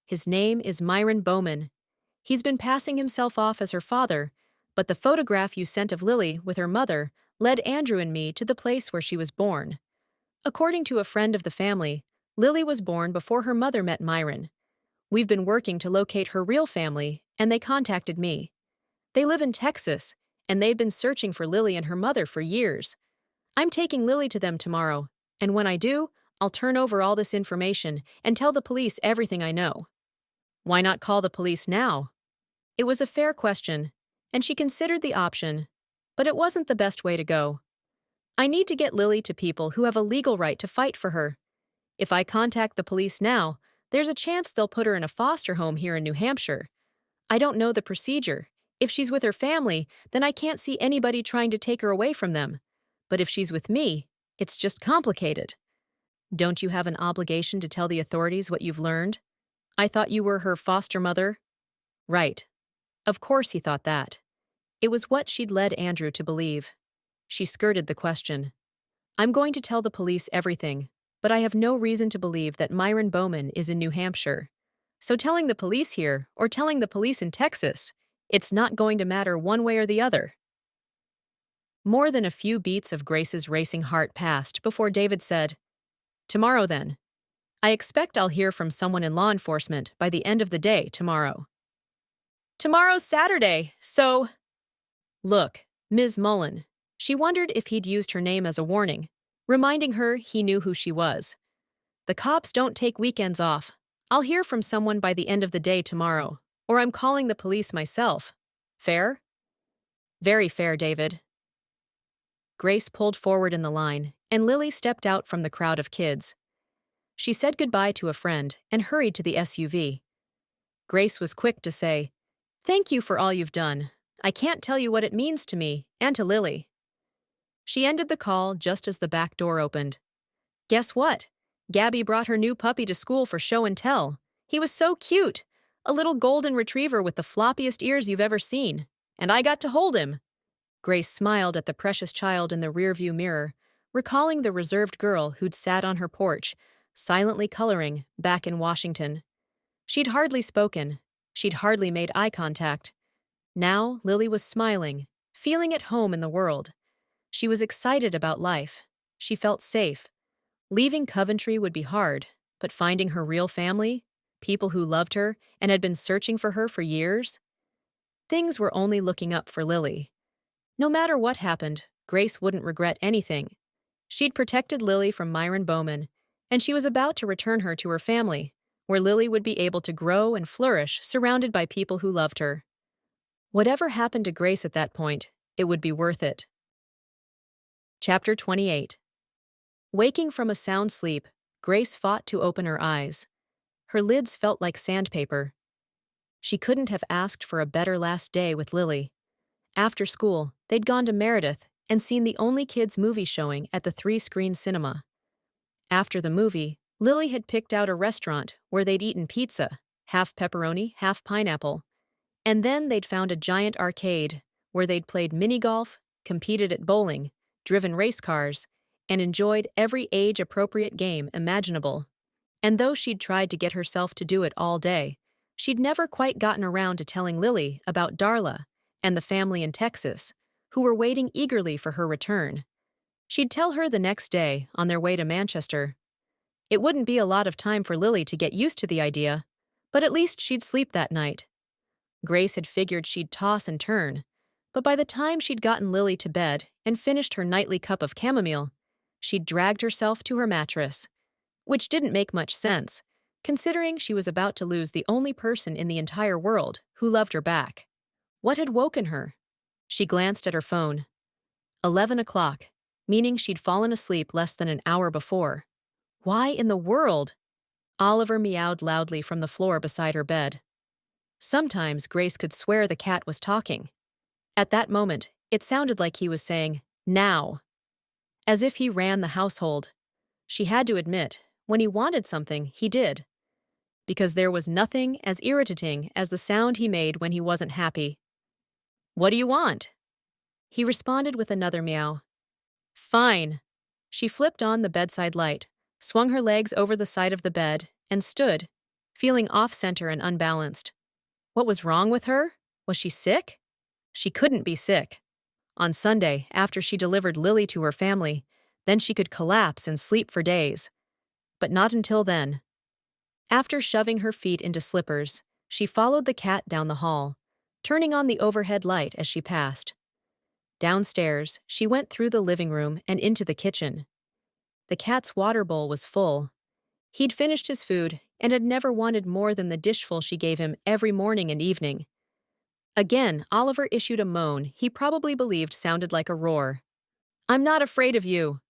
His name is Myron Bowman. He's been passing himself off as her father, but the photograph you sent of Lily with her mother led Andrew and me to the place where she was born. According to a friend of the family, Lily was born before her mother met Myron. We've been working to locate her real family, and they contacted me. They live in Texas, and they've been searching for Lily and her mother for years. I'm taking Lily to them tomorrow, and when I do, I'll turn over all this information and tell the police everything I know. Why not call the police now? It was a fair question, and she considered the option, but it wasn't the best way to go. I need to get Lily to people who have a legal right to fight for her. If I contact the police now, there's a chance they'll put her in a foster home here in New Hampshire. I don't know the procedure. If she's with her family, then I can't see anybody trying to take her away from them. But if she's with me, it's just complicated. Don't you have an obligation to tell the authorities what you've learned? I thought you were her foster mother. Right. Of course he thought that. It was what she'd led Andrew to believe. She skirted the question. I'm going to tell the police everything, but I have no reason to believe that Myron Bowman is in New Hampshire. So telling the police here, or telling the police in Texas, it's not going to matter one way or the other. More than a few beats of Grace's racing heart passed before David said, Tomorrow then. I expect I'll hear from someone in law enforcement by the end of the day tomorrow. Tomorrow's Saturday, so... Look, Ms. Mullen. She wondered if he'd used her name as a warning, reminding her he knew who she was. The cops don't take weekends off. I'll hear from someone by the end of the day tomorrow, or I'm calling the police myself. Fair? Very fair, David. Grace pulled forward in the line, and Lily stepped out from the crowd of kids. She said goodbye to a friend and hurried to the SUV. Grace was quick to say, Thank you for all you've done. I can't tell you what it means to me and to Lily. She ended the call just as the back door opened. Guess what? Gabby brought her new puppy to school for show and tell. He was so cute. A little golden retriever with the floppiest ears you've ever seen. And I got to hold him. Grace smiled at the precious child in the rearview mirror, recalling the reserved girl who'd sat on her porch, silently coloring, back in Washington. She'd hardly spoken. She'd hardly made eye contact. Now Lily was smiling, feeling at home in the world. She was excited about life. She felt safe. Leaving Coventry would be hard, but finding her real family, people who loved her and had been searching for her for years, things were only looking up for Lily. No matter what happened, Grace wouldn't regret anything. She'd protected Lily from Myron Bowman, and she was about to return her to her family, where Lily would be able to grow and flourish surrounded by people who loved her. Whatever happened to Grace at that point, it would be worth it. Chapter 28. Waking from a sound sleep, Grace fought to open her eyes. Her lids felt like sandpaper. She couldn't have asked for a better last day with Lily. After school, they'd gone to Meredith and seen the only kids' movie showing at the 3-screen cinema. After the movie, Lily had picked out a restaurant where they'd eaten pizza, half pepperoni, half pineapple. And then they'd found a giant arcade where they'd played mini-golf, competed at bowling, driven race cars, and enjoyed every age-appropriate game imaginable. And though she'd tried to get herself to do it all day, she'd never quite gotten around to telling Lily about Darla and the family in Texas, who were waiting eagerly for her return. She'd tell her the next day on their way to Manchester. It wouldn't be a lot of time for Lily to get used to the idea, but at least she'd sleep that night. Grace had figured she'd toss and turn, but by the time she'd gotten Lily to bed and finished her nightly cup of chamomile, she'd dragged herself to her mattress, which didn't make much sense, considering she was about to lose the only person in the entire world who loved her back. What had woken her? She glanced at her phone. 11 o'clock, meaning she'd fallen asleep less than an hour before. Why in the world? Oliver meowed loudly from the floor beside her bed. Sometimes Grace could swear the cat was talking. At that moment, it sounded like he was saying, "Now," as if he ran the household. She had to admit, when he wanted something, he did. Because there was nothing as irritating as the sound he made when he wasn't happy. "What do you want?" He responded with another meow. "Fine." She flipped on the bedside light, swung her legs over the side of the bed, and stood, feeling off-center and unbalanced. What was wrong with her? Was she sick? She couldn't be sick. On Sunday, after she delivered Lily to her family, then she could collapse and sleep for days. But not until then. After shoving her feet into slippers, she followed the cat down the hall, turning on the overhead light as she passed. Downstairs, she went through the living room and into the kitchen. The cat's water bowl was full. He'd finished his food and had never wanted more than the dishful she gave him every morning and evening. Again, Oliver issued a moan he probably believed sounded like a roar. "I'm not afraid of you."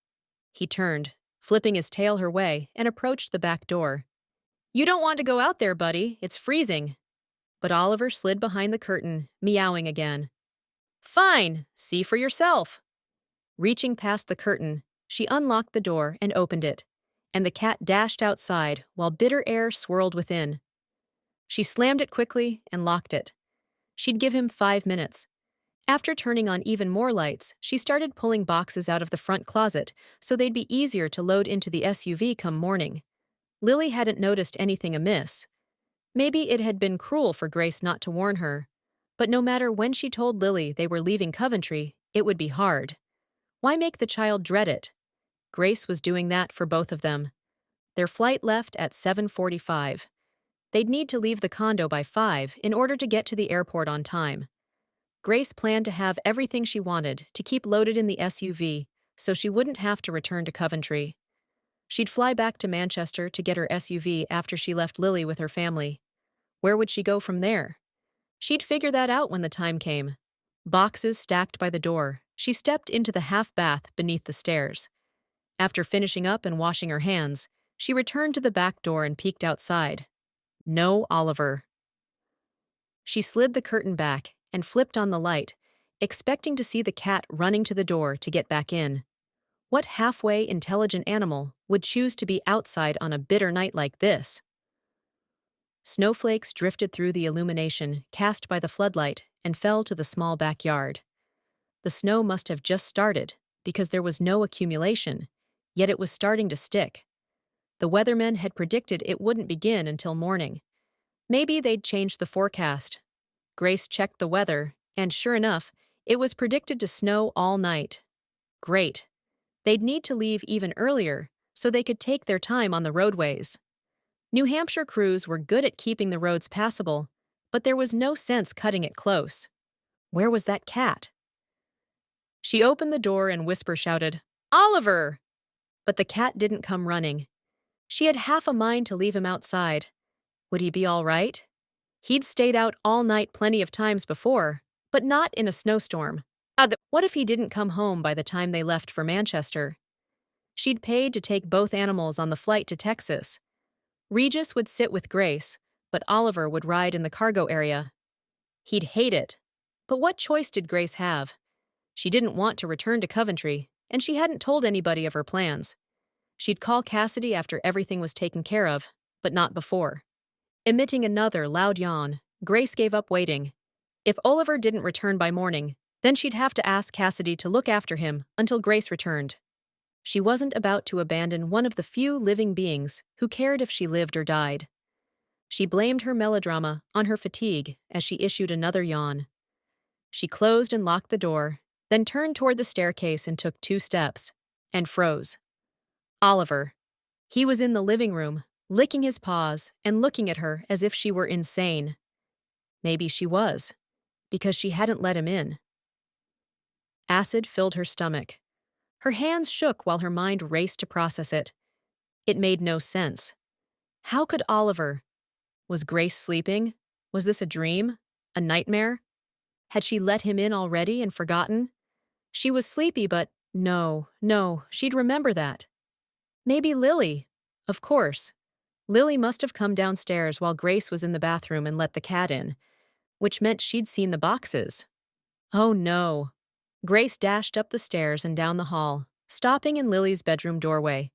He turned, flipping his tail her way, and approached the back door. "You don't want to go out there, buddy. It's freezing." But Oliver slid behind the curtain, meowing again. "Fine, see for yourself." Reaching past the curtain, she unlocked the door and opened it, and the cat dashed outside while bitter air swirled within. She slammed it quickly and locked it. She'd give him 5 minutes. After turning on even more lights, she started pulling boxes out of the front closet so they'd be easier to load into the SUV come morning. Lily hadn't noticed anything amiss. Maybe it had been cruel for Grace not to warn her, but no matter when she told Lily they were leaving Coventry, it would be hard. Why make the child dread it? Grace was doing that for both of them. Their flight left at 7:45. They'd need to leave the condo by 5 in order to get to the airport on time. Grace planned to have everything she wanted to keep loaded in the SUV so she wouldn't have to return to Coventry. She'd fly back to Manchester to get her SUV after she left Lily with her family. Where would she go from there? She'd figure that out when the time came. Boxes stacked by the door, she stepped into the half-bath beneath the stairs. After finishing up and washing her hands, she returned to the back door and peeked outside. No Oliver. She slid the curtain back and flipped on the light, expecting to see the cat running to the door to get back in. What halfway intelligent animal would choose to be outside on a bitter night like this? Snowflakes drifted through the illumination cast by the floodlight and fell to the small backyard. The snow must have just started, because there was no accumulation, yet it was starting to stick. The weathermen had predicted it wouldn't begin until morning. Maybe they'd changed the forecast. Grace checked the weather, and sure enough, it was predicted to snow all night. Great. They'd need to leave even earlier so they could take their time on the roadways. New Hampshire crews were good at keeping the roads passable, but there was no sense cutting it close. Where was that cat? She opened the door and whisper shouted, "Oliver!" But the cat didn't come running. She had half a mind to leave him outside. Would he be all right? He'd stayed out all night plenty of times before, but not in a snowstorm. What if he didn't come home by the time they left for Manchester? She'd paid to take both animals on the flight to Texas. Regis would sit with Grace, but Oliver would ride in the cargo area. He'd hate it. But what choice did Grace have? She didn't want to return to Coventry, and she hadn't told anybody of her plans. She'd call Cassidy after everything was taken care of, but not before. Emitting another loud yawn, Grace gave up waiting. If Oliver didn't return by morning, then she'd have to ask Cassidy to look after him until Grace returned. She wasn't about to abandon one of the few living beings who cared if she lived or died. She blamed her melodrama on her fatigue as she issued another yawn. She closed and locked the door, then turned toward the staircase and took 2 steps, and froze. Oliver. He was in the living room, licking his paws and looking at her as if she were insane. Maybe she was, because she hadn't let him in. Acid filled her stomach. Her hands shook while her mind raced to process it. It made no sense. How could Oliver? Was Grace sleeping? Was this a dream? A nightmare? Had she let him in already and forgotten? She was sleepy, but no, she'd remember that. Maybe Lily. Of course. Lily must have come downstairs while Grace was in the bathroom and let the cat in, which meant she'd seen the boxes. Oh no. Grace dashed up the stairs and down the hall, stopping in Lily's bedroom doorway.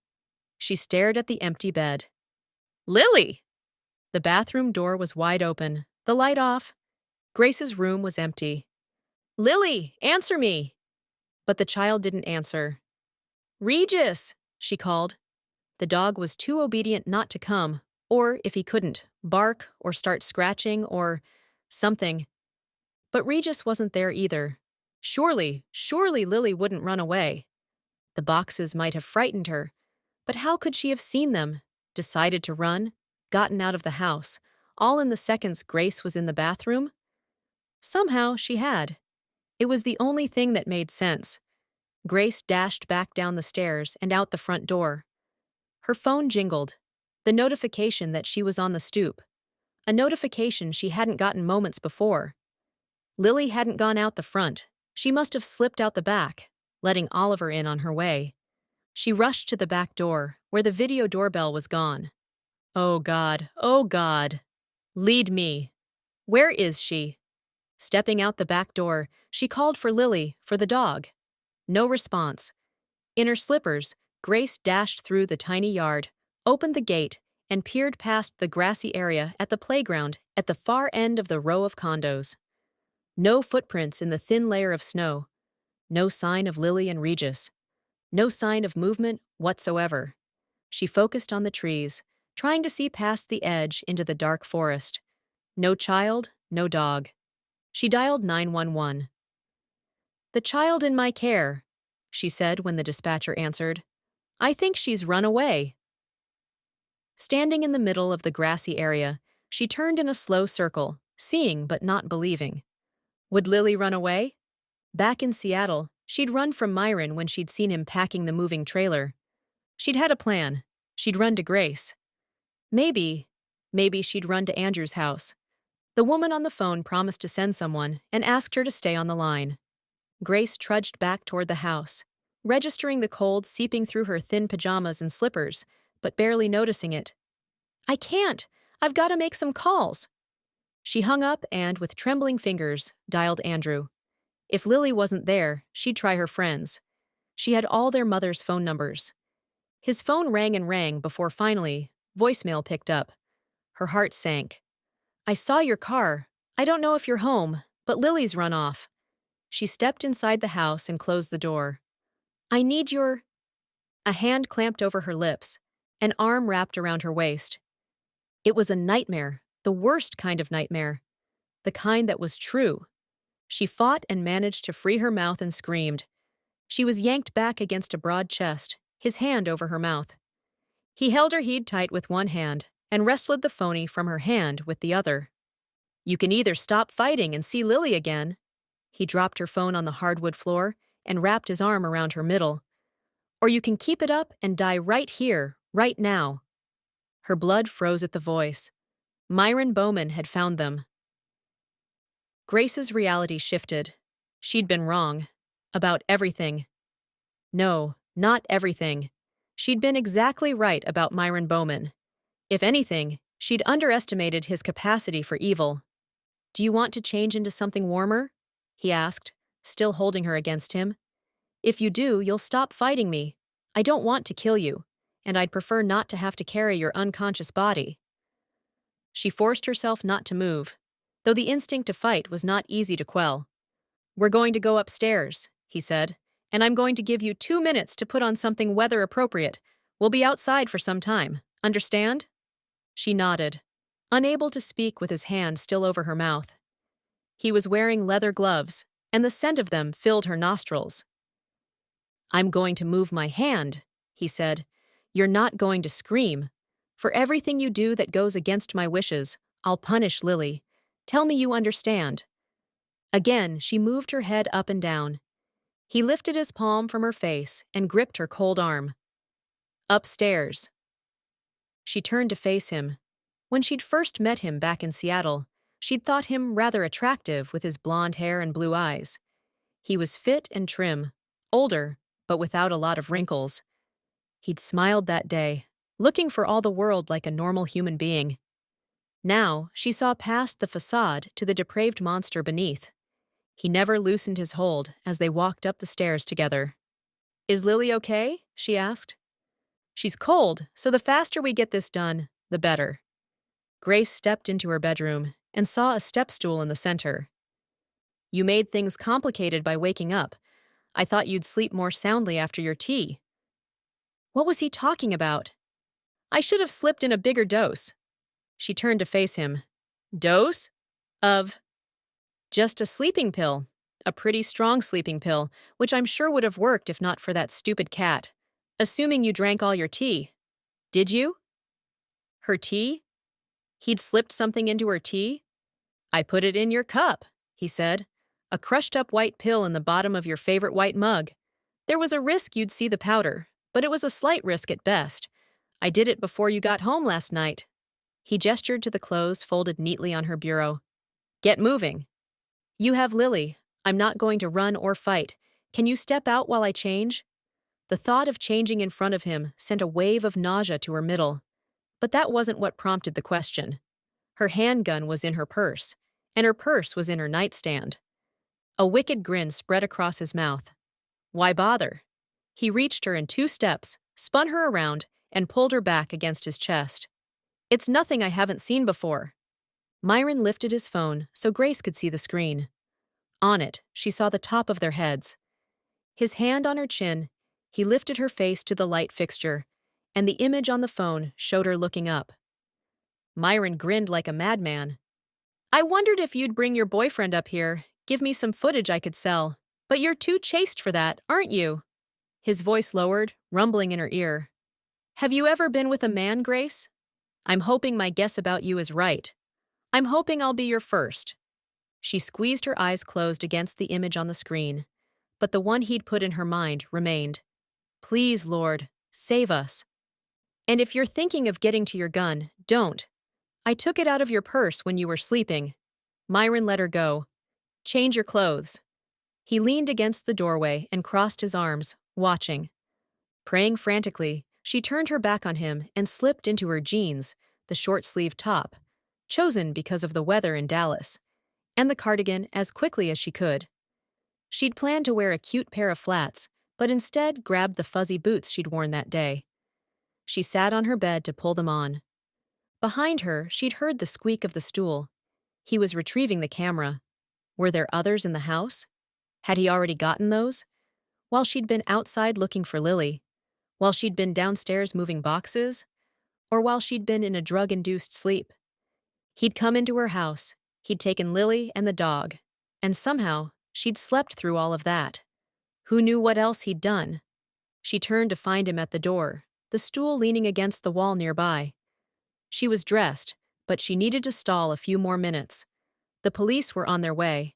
She stared at the empty bed. Lily! The bathroom door was wide open, the light off. Grace's room was empty. Lily, answer me! But the child didn't answer. Regis! She called. The dog was too obedient not to come, or, if he couldn't, bark or start scratching or something. But Regis wasn't there either. Surely Lily wouldn't run away. The boxes might have frightened her, but how could she have seen them, decided to run, gotten out of the house, all in the seconds Grace was in the bathroom? Somehow she had. It was the only thing that made sense. Grace dashed back down the stairs and out the front door. Her phone jingled, the notification that she was on the stoop, a notification she hadn't gotten moments before. Lily hadn't gone out the front. She must have slipped out the back, letting Oliver in on her way. She rushed to the back door, where the video doorbell was gone. Oh God, lead me. Where is she? Stepping out the back door, she called for Lily, for the dog. No response. In her slippers, Grace dashed through the tiny yard, opened the gate, and peered past the grassy area at the playground at the far end of the row of condos. No footprints in the thin layer of snow. No sign of Lily and Regis. No sign of movement whatsoever. She focused on the trees, trying to see past the edge into the dark forest. No child, no dog. She dialed 911. The child in my care, she said when the dispatcher answered. I think she's run away. Standing in the middle of the grassy area, she turned in a slow circle, seeing but not believing. Would Lily run away? Back in Seattle, she'd run from Myron when she'd seen him packing the moving trailer. She'd had a plan. She'd run to Grace. Maybe she'd run to Andrew's house. The woman on the phone promised to send someone and asked her to stay on the line. Grace trudged back toward the house, registering the cold seeping through her thin pajamas and slippers, but barely noticing it. I can't. I've got to make some calls. She hung up and, with trembling fingers, dialed Andrew. If Lily wasn't there, she'd try her friends. She had all their mother's phone numbers. His phone rang and rang before finally, voicemail picked up. Her heart sank. I saw your car. I don't know if you're home, but Lily's run off. She stepped inside the house and closed the door. I need your... A hand clamped over her lips, an arm wrapped around her waist. It was a nightmare, the worst kind of nightmare. The kind that was true. She fought and managed to free her mouth and screamed. She was yanked back against a broad chest, his hand over her mouth. He held her head tight with one hand and wrestled the phony from her hand with the other. You can either stop fighting and see Lily again. He dropped her phone on the hardwood floor and wrapped his arm around her middle. Or you can keep it up and die right here, right now. Her blood froze at the voice. Myron Bowman had found them. Grace's reality shifted. She'd been wrong. About everything. No, not everything. She'd been exactly right about Myron Bowman. If anything, she'd underestimated his capacity for evil. Do you want to change into something warmer? He asked, still holding her against him. If you do, you'll stop fighting me. I don't want to kill you, and I'd prefer not to have to carry your unconscious body. She forced herself not to move, though the instinct to fight was not easy to quell. We're going to go upstairs, he said, and I'm going to give you 2 minutes to put on something weather appropriate. We'll be outside for some time. Understand? She nodded, unable to speak with his hand still over her mouth. He was wearing leather gloves, and the scent of them filled her nostrils. I'm going to move my hand, he said. You're not going to scream. For everything you do that goes against my wishes, I'll punish Lily. Tell me you understand. Again, she moved her head up and down. He lifted his palm from her face and gripped her cold arm. Upstairs. She turned to face him. When she'd first met him back in Seattle, she'd thought him rather attractive with his blonde hair and blue eyes. He was fit and trim, older, but without a lot of wrinkles. He'd smiled that day, looking for all the world like a normal human being. Now, she saw past the facade to the depraved monster beneath. He never loosened his hold as they walked up the stairs together. Is Lily okay? She asked. She's cold, so the faster we get this done, the better. Grace stepped into her bedroom and saw a step stool in the center. You made things complicated by waking up. I thought you'd sleep more soundly after your tea. What was he talking about? I should have slipped in a bigger dose. She turned to face him. Dose? Of? Just a sleeping pill. A pretty strong sleeping pill, which I'm sure would have worked if not for that stupid cat. Assuming you drank all your tea. Did you? Her tea? He'd slipped something into her tea? I put it in your cup, he said. A crushed-up white pill in the bottom of your favorite white mug. There was a risk you'd see the powder, but it was a slight risk at best. I did it before you got home last night. He gestured to the clothes folded neatly on her bureau. Get moving. You have Lily. I'm not going to run or fight. Can you step out while I change? The thought of changing in front of him sent a wave of nausea to her middle. But that wasn't what prompted the question. Her handgun was in her purse, and her purse was in her nightstand. A wicked grin spread across his mouth. Why bother? He reached her in 2 steps, spun her around, and pulled her back against his chest. It's nothing I haven't seen before. Myron lifted his phone so Grace could see the screen. On it, she saw the top of their heads. His hand on her chin, he lifted her face to the light fixture, and the image on the phone showed her looking up. Myron grinned like a madman. I wondered if you'd bring your boyfriend up here, give me some footage I could sell. But you're too chaste for that, aren't you? His voice lowered, rumbling in her ear. Have you ever been with a man, Grace? I'm hoping my guess about you is right. I'm hoping I'll be your first. She squeezed her eyes closed against the image on the screen, but the one he'd put in her mind remained. Please, Lord, save us. And if you're thinking of getting to your gun, don't. I took it out of your purse when you were sleeping. Myron let her go. Change your clothes. He leaned against the doorway and crossed his arms, watching. Praying frantically, she turned her back on him and slipped into her jeans, the short-sleeved top, chosen because of the weather in Dallas, and the cardigan as quickly as she could. She'd planned to wear a cute pair of flats, but instead grabbed the fuzzy boots she'd worn that day. She sat on her bed to pull them on. Behind her, she'd heard the squeak of the stool. He was retrieving the camera. Were there others in the house? Had he already gotten those? While she'd been outside looking for Lily? While she'd been downstairs moving boxes? Or while she'd been in a drug-induced sleep? He'd come into her house. He'd taken Lily and the dog. And somehow, she'd slept through all of that. Who knew what else he'd done? She turned to find him at the door, the stool leaning against the wall nearby. She was dressed, but she needed to stall a few more minutes. The police were on their way.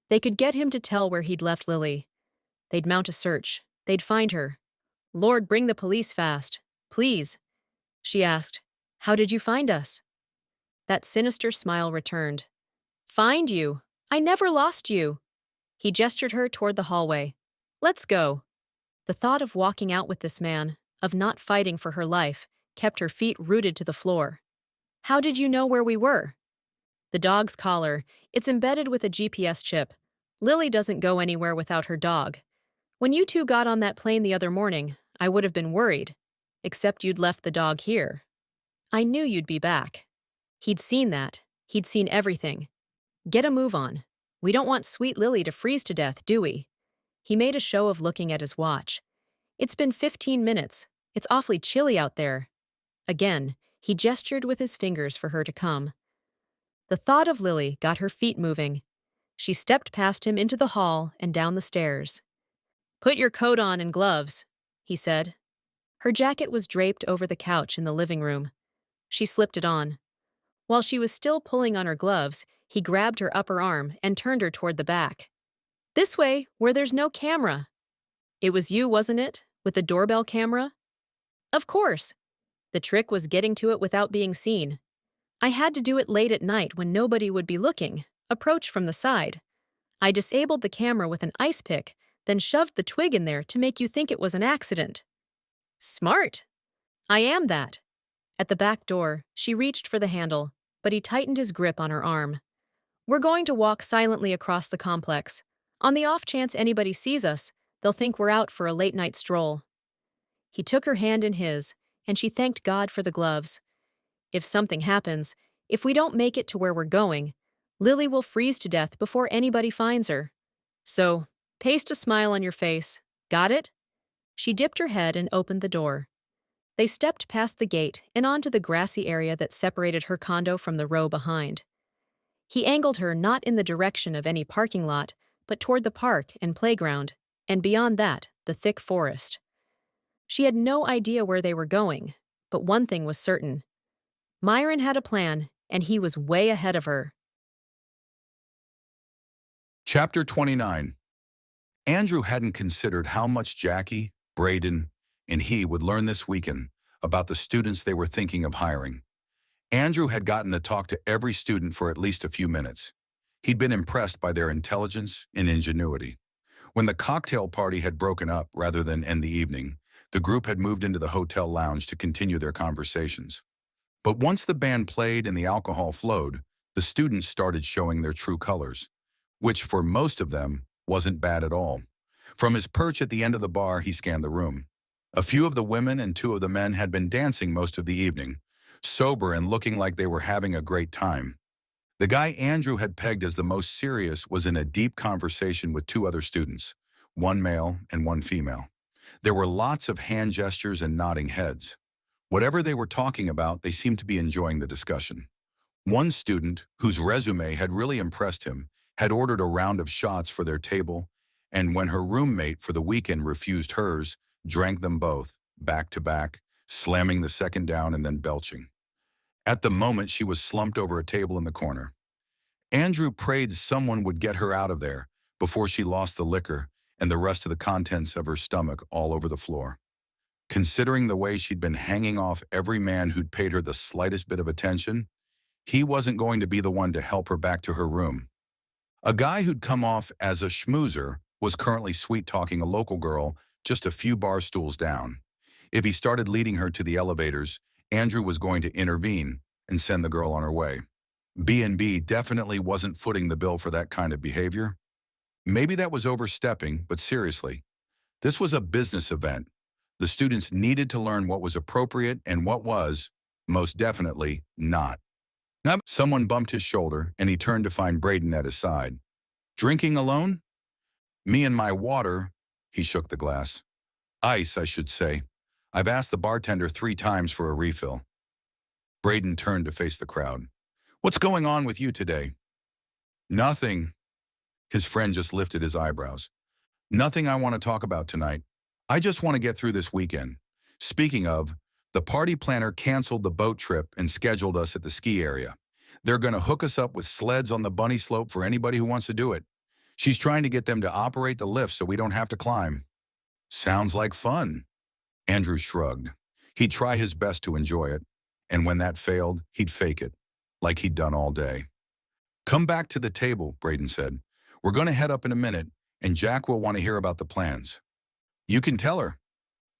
They could get him to tell where he'd left Lily. They'd mount a search. They'd find her. Lord, bring the police fast. Please. She asked, "How did you find us?" That sinister smile returned. "Find you? I never lost you." He gestured her toward the hallway. "Let's go." The thought of walking out with this man, of not fighting for her life, kept her feet rooted to the floor. "How did you know where we were?" "The dog's collar. It's embedded with a GPS chip. Lily doesn't go anywhere without her dog. When you two got on that plane the other morning, I would have been worried. Except you'd left the dog here. I knew you'd be back." He'd seen that. He'd seen everything. "Get a move on. We don't want sweet Lily to freeze to death, do we?" He made a show of looking at his watch. "It's been 15 minutes. It's awfully chilly out there." Again, he gestured with his fingers for her to come. The thought of Lily got her feet moving. She stepped past him into the hall and down the stairs. "Put your coat on and gloves," he said. Her jacket was draped over the couch in the living room. She slipped it on. While she was still pulling on her gloves, he grabbed her upper arm and turned her toward the back. "This way, where there's no camera." "It was you, wasn't it? With the doorbell camera?" "Of course. The trick was getting to it without being seen. I had to do it late at night when nobody would be looking, approach from the side. I disabled the camera with an ice pick, then shoved the twig in there to make you think it was an accident." "Smart." "I am that." At the back door, she reached for the handle, but he tightened his grip on her arm. "We're going to walk silently across the complex. On the off chance anybody sees us, they'll think we're out for a late-night stroll." He took her hand in his, and she thanked God for the gloves. "If something happens, if we don't make it to where we're going, Lily will freeze to death before anybody finds her. So, paste a smile on your face. Got it?" She dipped her head and opened the door. They stepped past the gate and onto the grassy area that separated her condo from the row behind. He angled her not in the direction of any parking lot, but toward the park and playground, and beyond that, the thick forest. She had no idea where they were going, but one thing was certain. Myron had a plan, and he was way ahead of her. Chapter 29. Andrew hadn't considered how much Jackie, Braden, and he would learn this weekend about the students they were thinking of hiring. Andrew had gotten to talk to every student for at least a few minutes. He'd been impressed by their intelligence and ingenuity. When the cocktail party had broken up rather than end the evening, the group had moved into the hotel lounge to continue their conversations. But once the band played and the alcohol flowed, the students started showing their true colors, which for most of them wasn't bad at all. From his perch at the end of the bar, he scanned the room. A few of the women and two of the men had been dancing most of the evening, sober and looking like they were having a great time. The guy Andrew had pegged as the most serious was in a deep conversation with two other students, one male and one female. There were lots of hand gestures and nodding heads. Whatever they were talking about, they seemed to be enjoying the discussion. One student, whose resume had really impressed him, had ordered a round of shots for their table, and when her roommate for the weekend refused hers, drank them both, back to back, slamming the second down and then belching. At the moment, she was slumped over a table in the corner. Andrew prayed someone would get her out of there before she lost the liquor and the rest of the contents of her stomach all over the floor. Considering the way she'd been hanging off every man who'd paid her the slightest bit of attention, he wasn't going to be the one to help her back to her room. A guy who'd come off as a schmoozer was currently sweet-talking a local girl just a few bar stools down. If he started leading her to the elevators, Andrew was going to intervene and send the girl on her way. B&B definitely wasn't footing the bill for that kind of behavior. Maybe that was overstepping, but seriously, this was a business event. The students needed to learn what was appropriate and what was, most definitely, not. Now, someone bumped his shoulder, and he turned to find Braden at his side. "Drinking alone?" "Me and my water," he shook the glass. "Ice, I should say. I've asked the bartender 3 times for a refill." Braden turned to face the crowd. "What's going on with you today?" "Nothing." His friend just lifted his eyebrows. Nothing I want to talk about tonight. I just want to get through this weekend. Speaking of, the party planner canceled the boat trip and scheduled us at the ski area. They're going to hook us up with sleds on the bunny slope for anybody who wants to do it. She's trying to get them to operate the lift so we don't have to climb. Sounds like fun. Andrew shrugged. He'd try his best to enjoy it, and when that failed, he'd fake it, like he'd done all day. Come back to the table, Braden said. We're going to head up in a minute, and Jack will want to hear about the plans. You can tell her.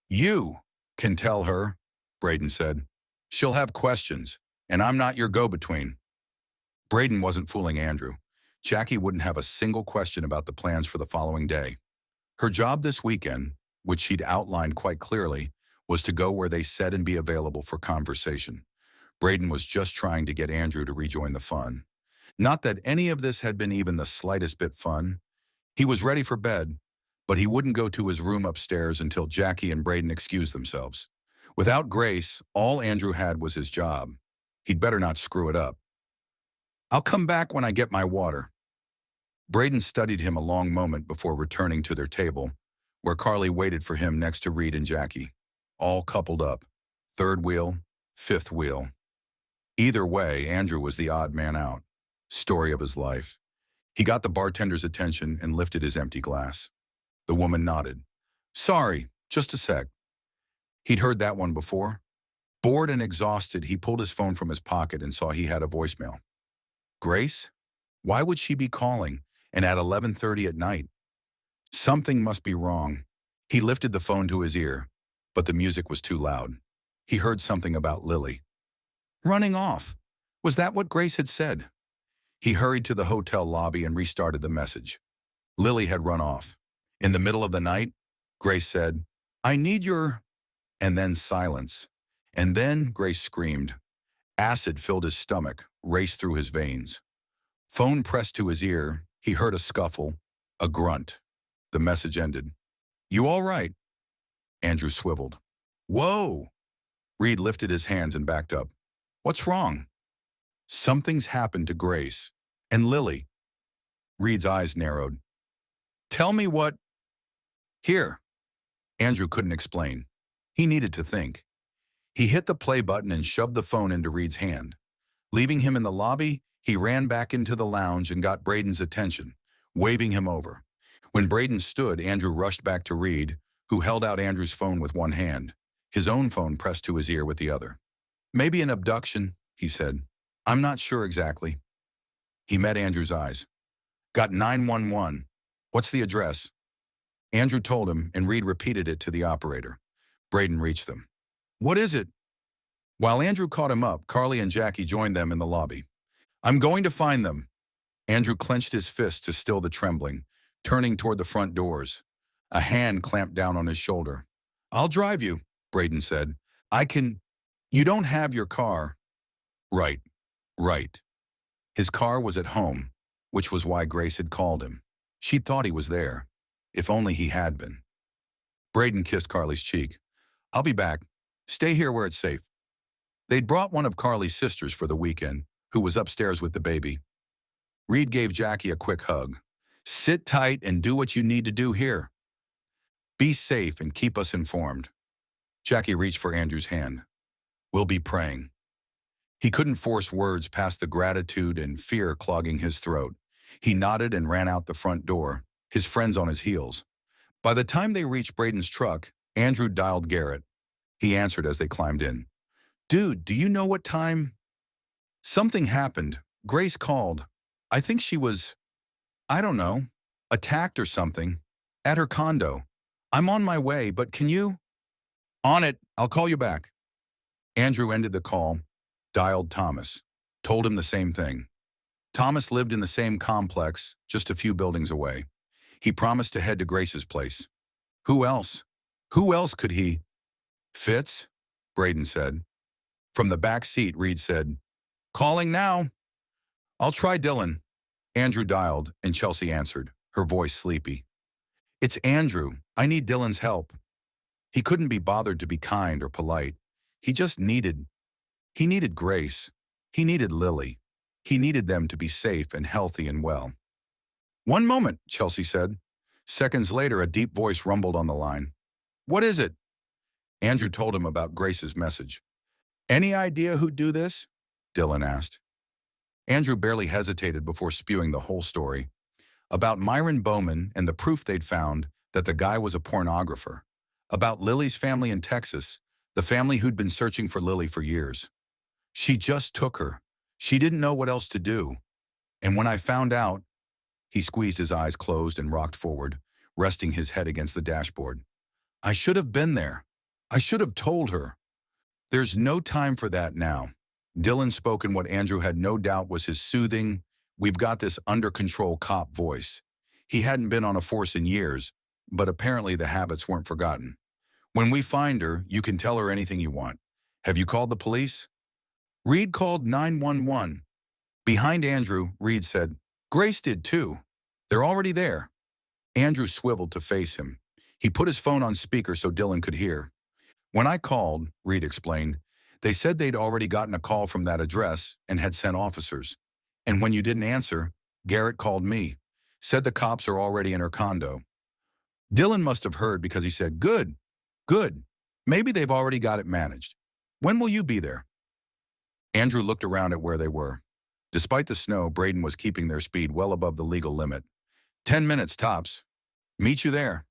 You can tell her, Braden said. She'll have questions, and I'm not your go-between. Braden wasn't fooling Andrew. Jackie wouldn't have a single question about the plans for the following day. Her job this weekend, which she'd outlined quite clearly, was to go where they said and be available for conversation. Braden was just trying to get Andrew to rejoin the fun. Not that any of this had been even the slightest bit fun. He was ready for bed, but he wouldn't go to his room upstairs until Jackie and Braden excused themselves. Without Grace, all Andrew had was his job. He'd better not screw it up. I'll come back when I get my water. Braden studied him a long moment before returning to their table, where Carly waited for him next to Reed and Jackie, all coupled up, third wheel, fifth wheel. Either way, Andrew was the odd man out. Story of his life. He got the bartender's attention and lifted his empty glass. The woman nodded. Sorry, just a sec. He'd heard that one before. Bored and exhausted, he pulled his phone from his pocket and saw he had a voicemail. Grace? Why would she be calling, and at 11:30 at night? Something must be wrong. He lifted the phone to his ear, but the music was too loud. He heard something about Lily. Running off. Was that what Grace had said? He hurried to the hotel lobby and restarted the message. Lily had run off. In the middle of the night, Grace said, I need your... And then silence. And then Grace screamed. Acid filled his stomach, raced through his veins. Phone pressed to his ear. He heard a scuffle, a grunt. The message ended. You all right? Andrew swiveled. Whoa! Reed lifted his hands and backed up. What's wrong? Something's happened to Grace. And Lily. Reed's eyes narrowed. Tell me what... Here. Andrew couldn't explain. He needed to think. He hit the play button and shoved the phone into Reed's hand. Leaving him in the lobby, he ran back into the lounge and got Braden's attention, waving him over. When Braden stood, Andrew rushed back to Reed, who held out Andrew's phone with one hand, his own phone pressed to his ear with the other. Maybe an abduction, he said. I'm not sure exactly. He met Andrew's eyes. Got 911. What's the address? Andrew told him, and Reed repeated it to the operator. Braden reached them. What is it? While Andrew caught him up, Carly and Jackie joined them in the lobby. I'm going to find them. Andrew clenched his fist to still the trembling, turning toward the front doors. A hand clamped down on his shoulder. I'll drive you, Braden said. I can... You don't have your car. Right. His car was at home, which was why Grace had called him. She thought he was there. If only he had been. Braden kissed Carly's cheek. I'll be back. Stay here where it's safe. They'd brought one of Carly's sisters for the weekend, who was upstairs with the baby. Reed gave Jackie a quick hug. Sit tight and do what you need to do here. Be safe and keep us informed. Jackie reached for Andrew's hand. We'll be praying. He couldn't force words past the gratitude and fear clogging his throat. He nodded and ran out the front door, his friends on his heels. By the time they reached Braden's truck, Andrew dialed Garrett. He answered as they climbed in. Dude, do you know what time? Something happened. Grace called. I think she was, I don't know, attacked or something, at her condo. I'm on my way, but can you? On it. I'll call you back. Andrew ended the call, dialed Thomas, told him the same thing. Thomas lived in the same complex, just a few buildings away. He promised to head to Grace's place. Who else? Who else could he? Fitz? Braden said. From the back seat, Reed said, Calling now. I'll try Dylan. Andrew dialed, and Chelsea answered, her voice sleepy. It's Andrew. I need Dylan's help. He couldn't be bothered to be kind or polite. He just needed Grace. He needed Lily. He needed them to be safe and healthy and well. One moment, Chelsea said. Seconds later, a deep voice rumbled on the line. "What is it?" Andrew told him about Grace's message. "Any idea who'd do this?" Dylan asked. Andrew barely hesitated before spewing the whole story about Myron Bowman and the proof they'd found that the guy was a pornographer, about Lily's family in Texas, the family who'd been searching for Lily for years. She just took her. She didn't know what else to do. And when I found out, he squeezed his eyes closed and rocked forward, resting his head against the dashboard. I should have been there. I should have told her. There's no time for that now. Dylan spoke in what Andrew had no doubt was his soothing, "We've got this under control" cop voice. He hadn't been on a force in years, but apparently the habits weren't forgotten. "When we find her, you can tell her anything you want. Have you called the police?" Reed called 911. Behind Andrew, Reed said, "Grace did too. They're already there." Andrew swiveled to face him. He put his phone on speaker so Dylan could hear. "When I called," Reed explained, "they said they'd already gotten a call from that address and had sent officers. And when you didn't answer, Garrett called me, said the cops are already in her condo." Dylan must have heard because he said, "Good, good. Maybe they've already got it managed. When will you be there?" Andrew looked around at where they were. Despite the snow, Braden was keeping their speed well above the legal limit. 10 minutes tops. Meet you there."